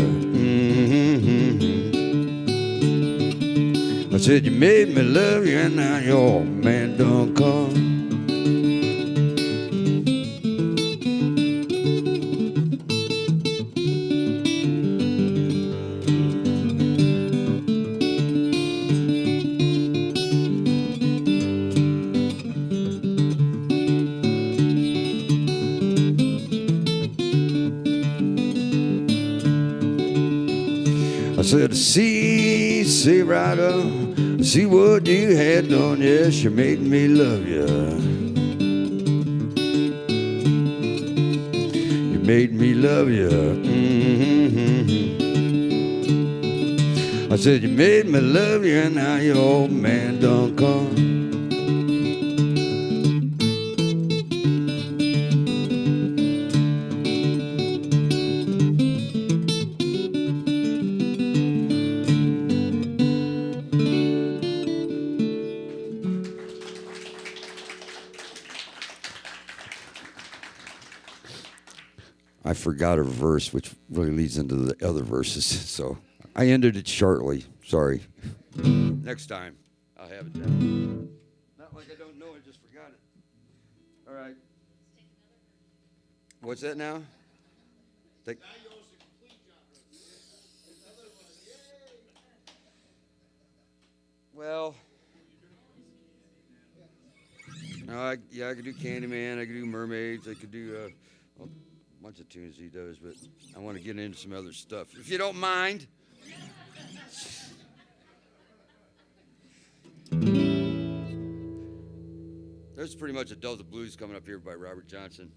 I said, you made me love you, and now your man done come. I said, see right up. See what you had done. Yes, you made me love you. You made me love you. I said, you made me love you, and now your old man done come. forgot a verse, which really leads into the other verses. So I ended it shortly. Sorry. Next time, I'll have it down. Not like I don't know, I just forgot it. All right. What's that now? Take. Well, no, I could do Candyman, I could do Mermaids, I could do a bunch of tunes he does, but I want to get into some other stuff, if you don't mind. There's pretty much a Delta Blues coming up here by Robert Johnson.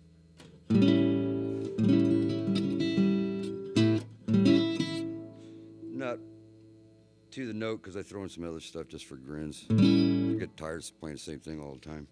Not to the note because I throw in some other stuff just for grins. I get tired of playing the same thing all the time.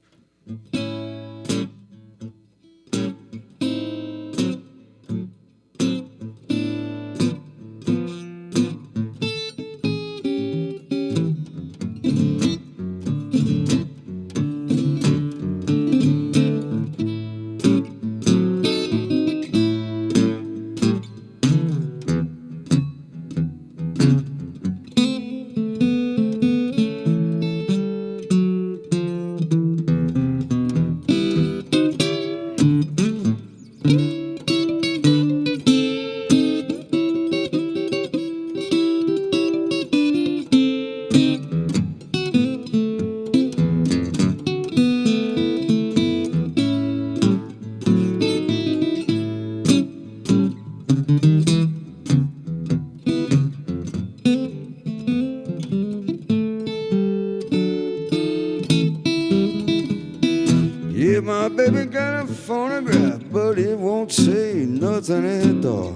Yeah, my baby got a phonograph, but it won't say nothing at all.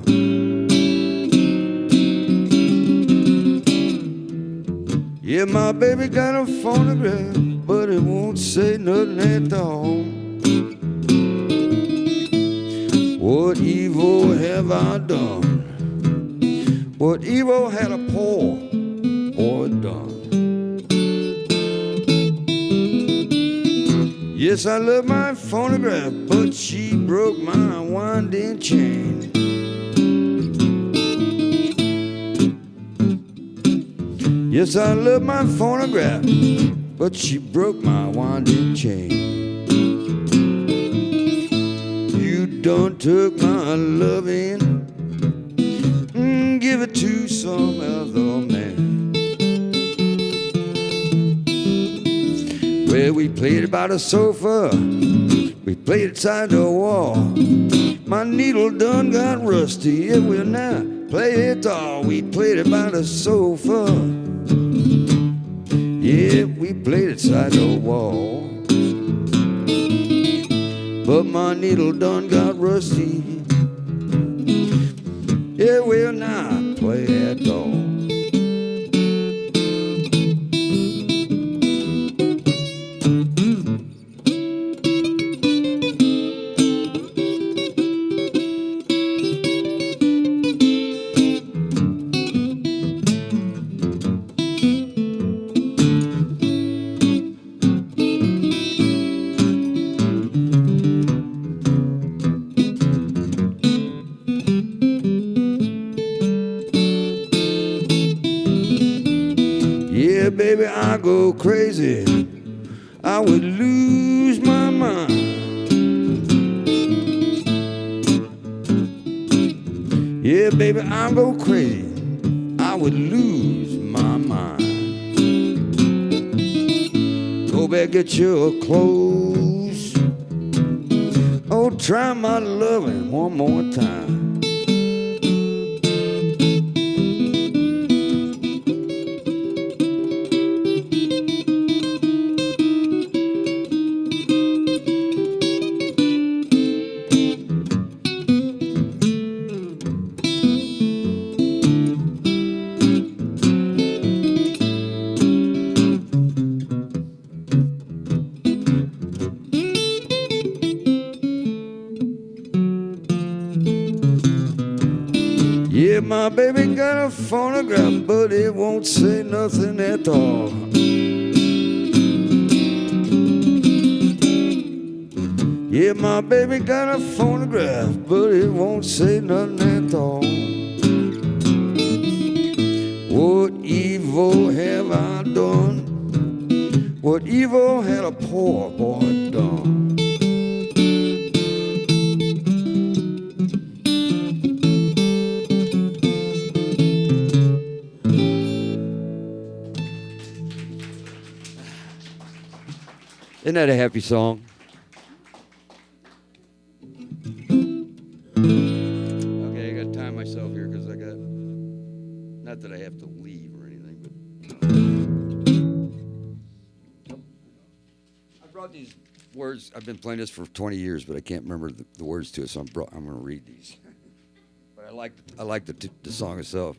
Yeah, my baby got a phonograph, but it won't say nothing at all. What evil have I done? What evil had a poor boy done? Yes, I love my phonograph, but she broke my winding chain. Yes, I love my phonograph, but she broke my winding chain. You done took my loving, give it to some other man. Well, we played it by the sofa, we played it side the wall. My needle done got rusty, yeah, we'll now play it all. We played it by the sofa, yeah, we played it side the wall. But my needle done got rusty, yeah, we'll now play it all. Yeah, baby, I go crazy, I would lose my mind. Yeah, baby, I go crazy, I would lose my mind. Go back, get your clothes, oh, try my loving one more time. Yeah, my baby got a phonograph, but it won't say nothing at all. Yeah, my baby got a phonograph, but it won't say nothing at all. What evil have I done? What evil had a poor boy done? Isn't that a happy song? Okay, I got to time myself here because I got, not that I have to leave or anything, but I brought these words. I've been playing this for 20 years, but I can't remember the words to it, so I'm going to read these. But I like the song itself.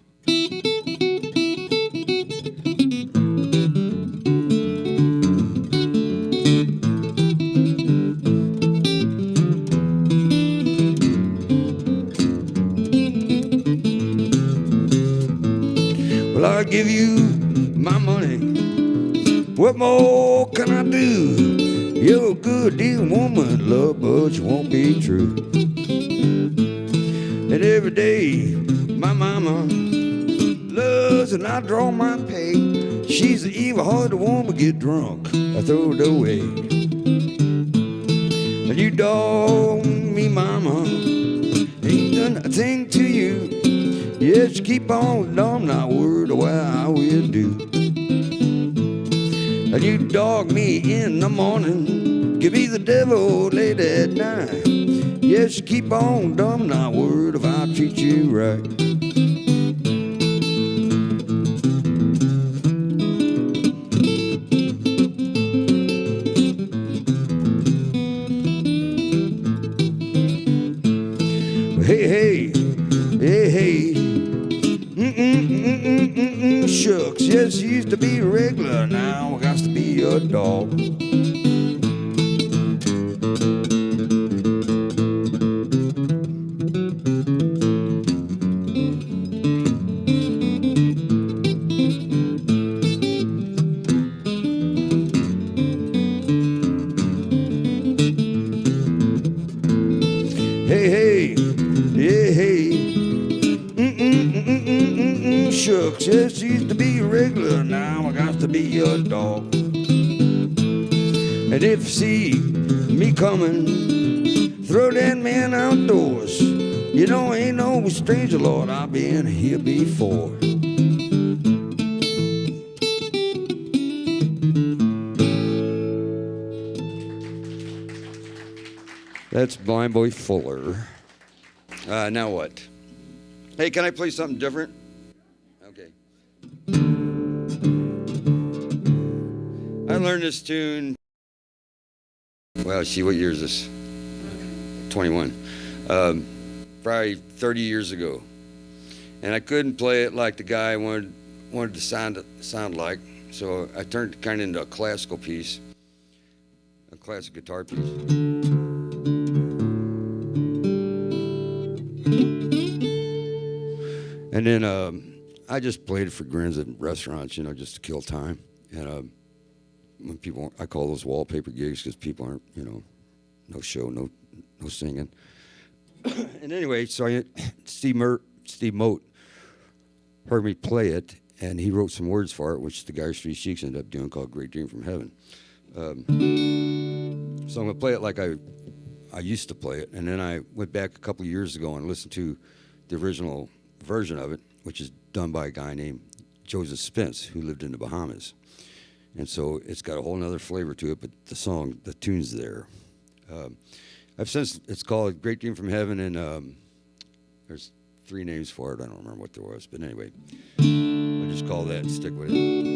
Well, I'll give you my money. What more can I do? You're a good deal woman, love, but you won't be true. And every day, my mama loves and I draw my pay. She's an evil-hearted woman, get drunk, I throw it away. And you dog me, mama, ain't done a thing to you. Yes, you keep on dumb, not worried what I will do. And you dog me in the morning, give me the devil late at night. Yes, you keep on dumb, not worried if I treat you right. Hey, hey, hey, hey. Shucks, yes, you used to be regular, now I got to be a dog. Hey, hey, hey, hey. Shucks, yes, used to be regular, now I got to be a dog. And if you see me coming, throw that man outdoors. You know, ain't no stranger, Lord, I've been here before. That's Blind Boy Fuller. Now what? Hey, can I play something different? Okay. I learned this tune. Well, see, what year is this? 21. Probably 30 years ago. And I couldn't play it like the guy I wanted to sound like. So I turned it kind of into a classical piece, a classic guitar piece. And then I just played it for grins at restaurants, you know, just to kill time. And when people, I call those wallpaper gigs because people aren't, you know, no show, no singing. And anyway, so Steve Moat heard me play it, and he wrote some words for it, which the Geyer Street Sheiks ended up doing, called "Great Dream from Heaven." So I'm gonna play it like I used to play it, and then I went back a couple of years ago and listened to the original version of it, which is done by a guy named Joseph Spence, who lived in the Bahamas. And so it's got a whole nother flavor to it, but the tune's there. It's called Great Dream from Heaven, and there's 3 names for it. I don't remember what there was, but anyway, I'll just call that and stick with it.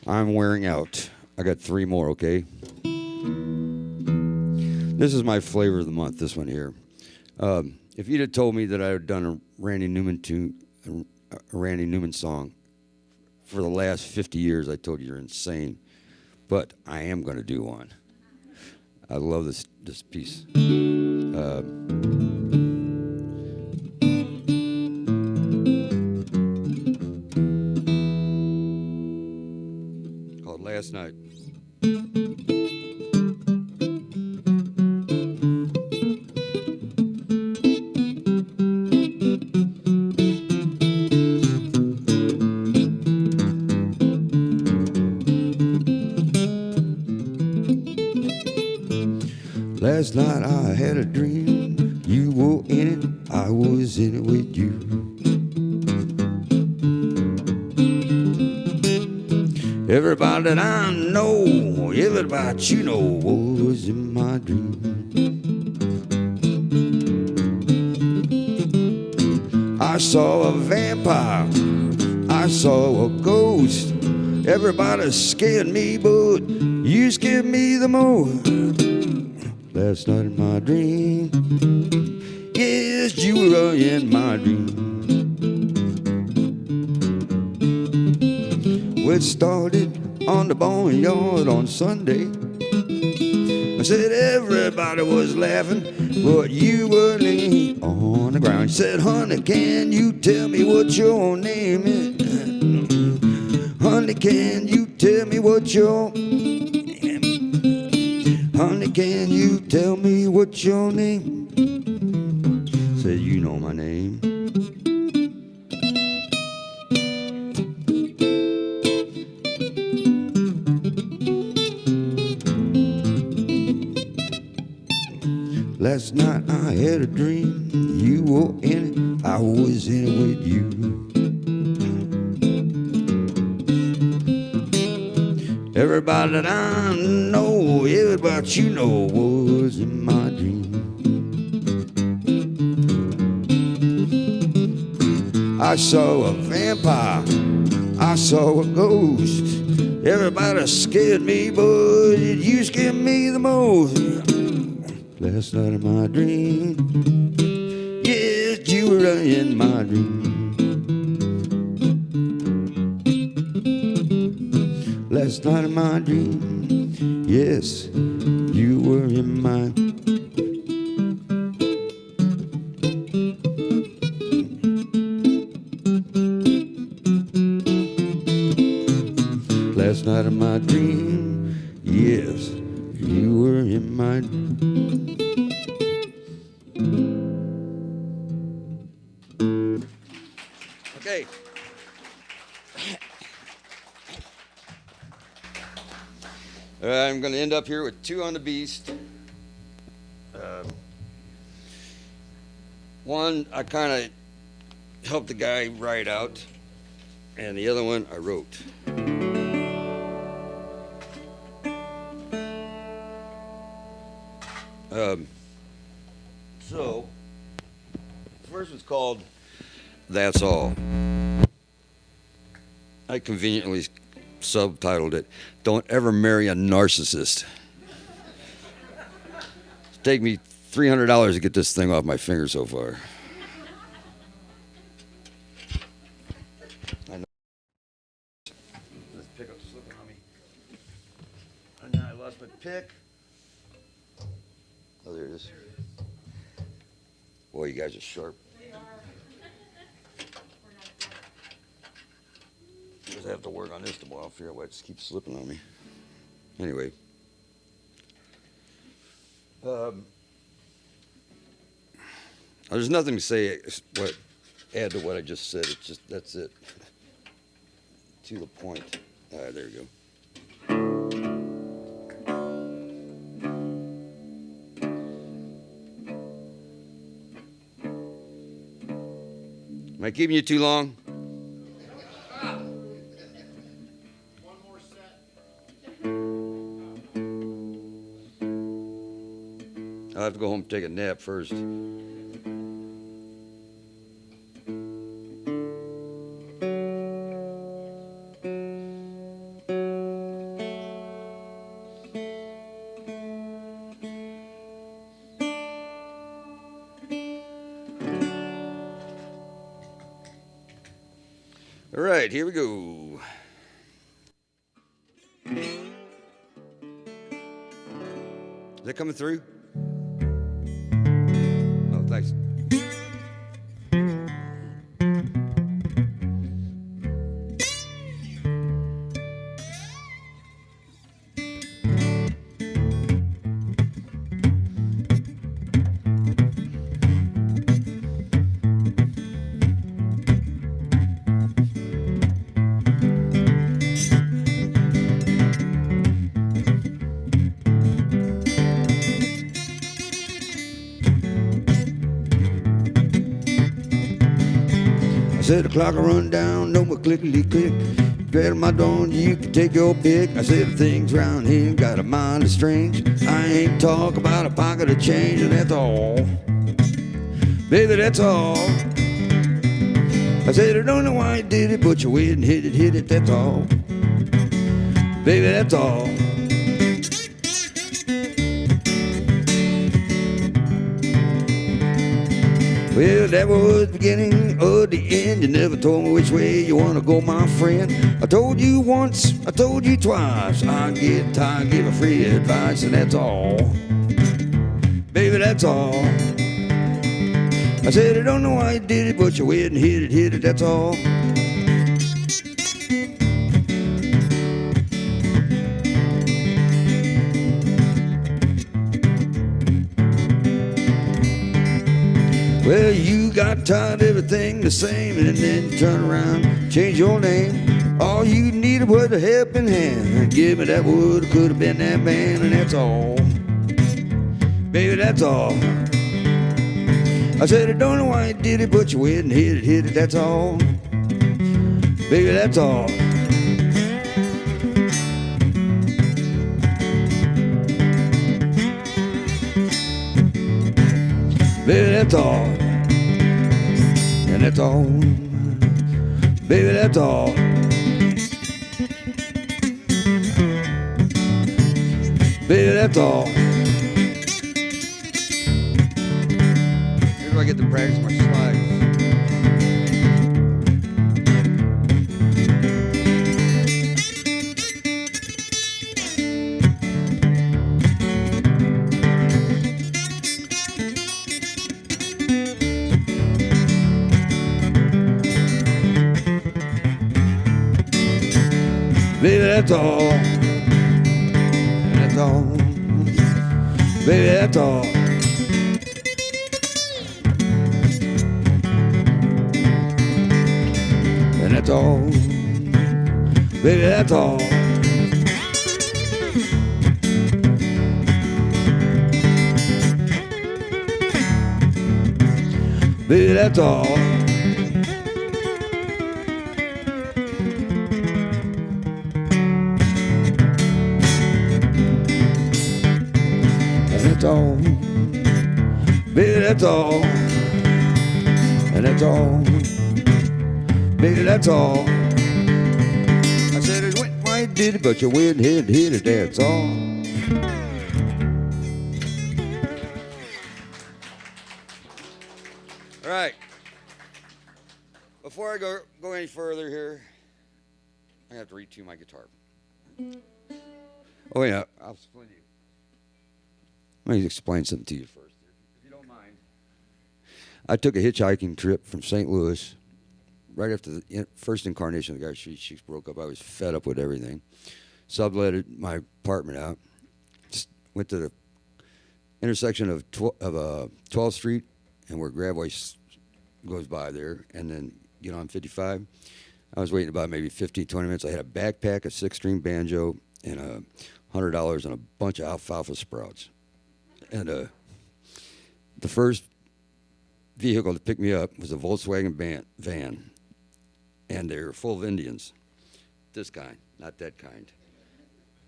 I'm wearing out. I got 3 more, okay? This is my flavor of the month, this one here. If you'd have told me that I had done a Randy Newman song for the last 50 years, I told you you're insane. But I am going to do one. I love this piece. Called Last Night. Last night I had a dream, you were in it, I was in it with you. Everybody that I know, everybody you know was in my dream. I saw a vampire, I saw a ghost. Everybody scared me, but you scared me the most. Last night in my dream, yes, you were in my dream. Well, it started on the boneyard on Sunday. I said everybody was laughing, but you were laying on the ground. You said, honey, can you tell me what your name is? Honey, can you tell me what your Honey, can you tell me what your name? Said, you know my name. Last night I had a dream, you were in it, I was in it with you. Everybody that I know, everybody you know was in my dream. I saw a vampire, I saw a ghost. Everybody scared me, but you scared me the most. Last night in my dream, yes, you were in my dream. Last night in my dream, yes, you were in my. Last night in my dream, yes, you were in my. Okay. I'm going to end up here with 2 on the beast. One, I kind of helped the guy write out, and the other one I wrote. So, the first one's called That's All. I conveniently subtitled it, Don't Ever Marry a Narcissist. It's taken me $300 to get this thing off my finger so far. I know. This pickup's slipping on me. And now I lost my pick. Oh, there it is. Boy, you guys are sharp. I have to work on this tomorrow. I'll figure out why it just keeps slipping on me. Anyway. There's nothing to say, add to what I just said. It's just, that's it. To the point. There you go. Am I keeping you too long? I'll have to go home and take a nap first. All right, here we go. Is that coming through? Oh, thanks. I said the clock will run down, no more clickety click. Grab my dawn, you can take your pick. I said the things round here got a mind of strange. I ain't talk about a pocket of change, and that's all. Baby, that's all. I said I don't know why you did it, but you went and hit it, that's all. Baby, that's all. Well, that was the beginning of the end. You never told me which way you want to go, my friend. I told you once, I told you twice. I get tired, give a free advice, and that's all. Baby, that's all. I said I don't know why you did it, but you went and hit it, that's all. Well, you got tired of everything the same, and then you turn around, change your name. All you needed was a helping hand. Give me that would could have been that man, and that's all. Baby, that's all. I said I don't know why you did it, but you went and hit it, that's all. Baby, that's all. Baby, that's all. And that's all. Baby, that's all. Baby, that's all. Here's where I get to practice my slides. Baby, that's all. And that's all. Baby, that's all. And that's all. Baby, that's all. Baby, that's all. That's all. Baby, that's all. And that's all. Baby, that's all. I said it went why you did it, but you went and hit it, that's all. All right. Before I go any further here, I have to retune my guitar. Oh yeah, I'll explain to you. Let me explain something to you first, if you don't mind. I took a hitchhiking trip from St. Louis right after the first incarnation of the Geyer Street Sheiks broke up. I was fed up with everything. Subletted my apartment out. Went to the intersection of 12th Street and where Gravois goes by there, and then get on 55. I was waiting about maybe 15, 20 minutes. I had a backpack, a 6-string banjo, and $100 and a bunch of alfalfa sprouts. And the first vehicle to pick me up was a Volkswagen van, and they were full of Indians. This kind, not that kind.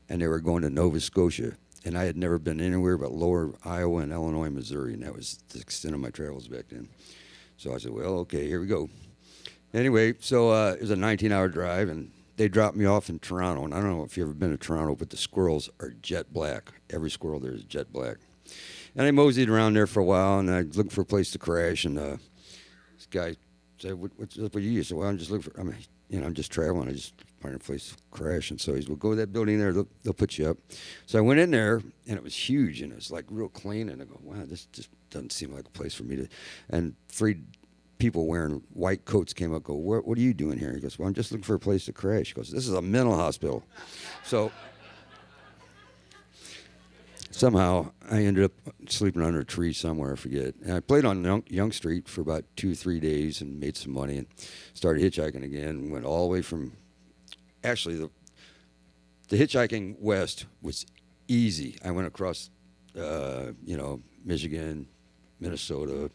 And they were going to Nova Scotia, and I had never been anywhere but lower Iowa and Illinois, Missouri, and that was the extent of my travels back then. So I said, well, okay, here we go. Anyway, so it was a 19-hour drive, and they dropped me off in Toronto. And I don't know if you've ever been to Toronto, but the squirrels are jet black. Every squirrel there is jet black. And I moseyed around there for a while, and I looked for a place to crash. And this guy said, "What's up with you?" I said, "Well, I'm just looking for." I'm just traveling. I just find a place to crash. And so he's, well, go to that building there. They'll put you up. So I went in there, and it was huge, and it was like real clean. And I go, wow, this just doesn't seem like a place for me to. And 3 people wearing white coats came up. Go, what are you doing here? He goes, well, I'm just looking for a place to crash. He goes, this is a mental hospital. So somehow I ended up sleeping under a tree somewhere, I forget. And I played on Young Street for about 2 or 3 days and made some money and started hitchhiking again and went all the way from, actually the hitchhiking west was easy. I went across, Michigan, Minnesota,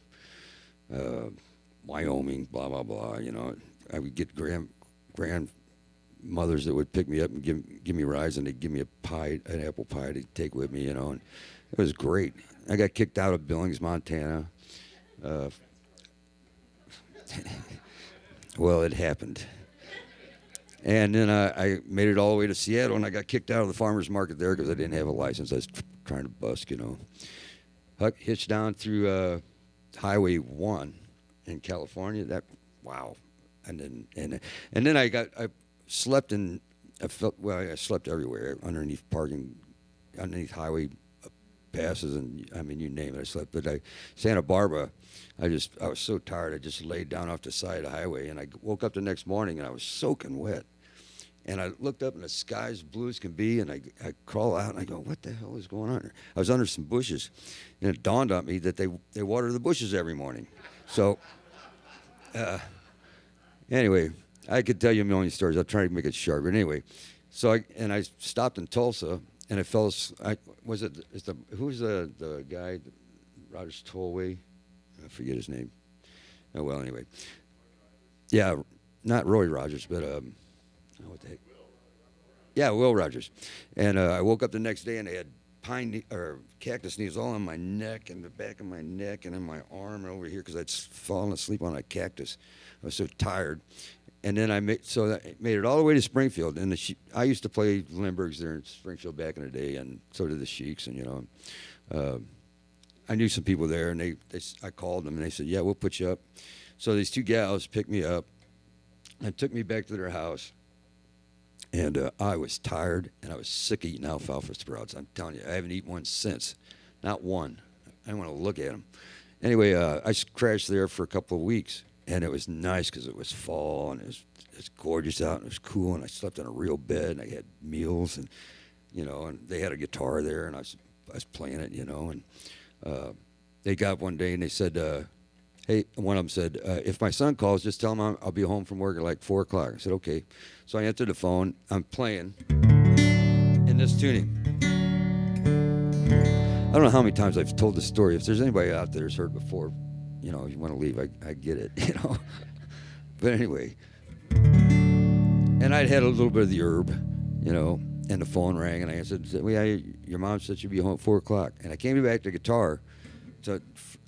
Wyoming, blah, blah, blah. I would get grandmothers that would pick me up and give me rides, and they'd give me an apple pie to take with me, and it was great. I got kicked out of Billings, Montana. Well, it happened. And then I made it all the way to Seattle, and I got kicked out of the farmer's market there because I didn't have a license. I was trying to busk, Hitched down through Highway 1 in California. Wow. And then I slept I slept everywhere, underneath highway passes, and I mean, you name it, I slept. But Santa Barbara, I was so tired, I just laid down off the side of the highway, and I woke up the next morning, and I was soaking wet. And I looked up, and the sky's blue as can be, and I crawl out, and I go, what the hell is going on here? I was under some bushes, and it dawned on me that they water the bushes every morning. So, anyway, I could tell you a million stories. I'll try to make it short. But anyway, so I stopped in Tulsa, and I fell. Who's the guy, Rogers Tollway? I forget his name. Oh, well, anyway. Yeah, not Roy Rogers, but what the heck? Yeah, Will Rogers. And I woke up the next day, and they had cactus needles all on my neck and the back of my neck and in my arm and over here because I'd fallen asleep on a cactus. I was so tired. And then I made it all the way to Springfield. And I used to play Lindberghs there in Springfield back in the day, and so did the Sheiks. And I knew some people there, and I called them, and they said, "Yeah, we'll put you up." So these 2 gals picked me up and took me back to their house. And I was tired, and I was sick of eating alfalfa sprouts. I'm telling you, I haven't eaten one since. Not one. I don't want to look at them. Anyway, I crashed there for a couple of weeks, and it was nice because it was fall, and it was gorgeous out, and it was cool, and I slept in a real bed, and I had meals, and and they had a guitar there, and I was playing it, and they got up one day, and they said, hey, one of them said, if my son calls, just tell him I'll be home from work at like 4 o'clock. I said, okay. So I answered the phone. I'm playing in this tuning. I don't know how many times I've told this story. If there's anybody out there who's heard it before, if you want to leave, I get it, But anyway, and I'd had a little bit of the herb, and the phone rang, and I answered, well, yeah, your mom said she'd be home at 4 o'clock. And I came back to the guitar. So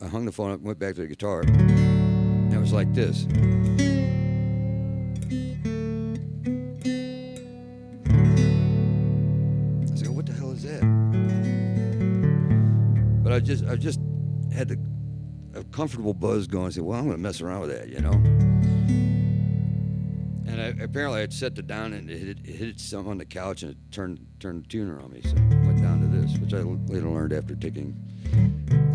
I hung the phone up and went back to the guitar, and it was like this. I said, what the hell is that? But I just had a comfortable buzz going. I said, well, I'm going to mess around with that, And apparently I'd set it down, and it hit something on the couch, and it turned the tuner on me. So I went down to this, which I later learned after taking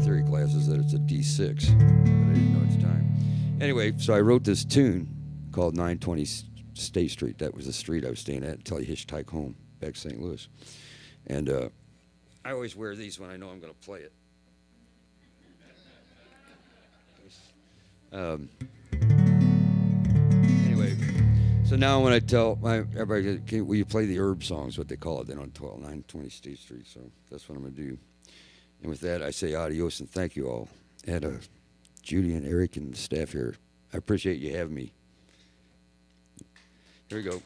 theory classes that it's a D6, but I didn't know at the time. Anyway, so I wrote this tune called 920 State Street. That was the street I was staying at until I hitchhiked home back to St. Louis. And I always wear these when I know I'm going to play it. Anyway, so now when I tell everybody, will you play the herb songs, what they call it, they don't call it 920 State Street, so that's what I'm going to do. And with that, I say adios and thank you all. And Judy and Eric and the staff here, I appreciate you having me. Here we go.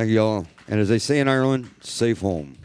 Thank you all. And as they say in Ireland, safe home.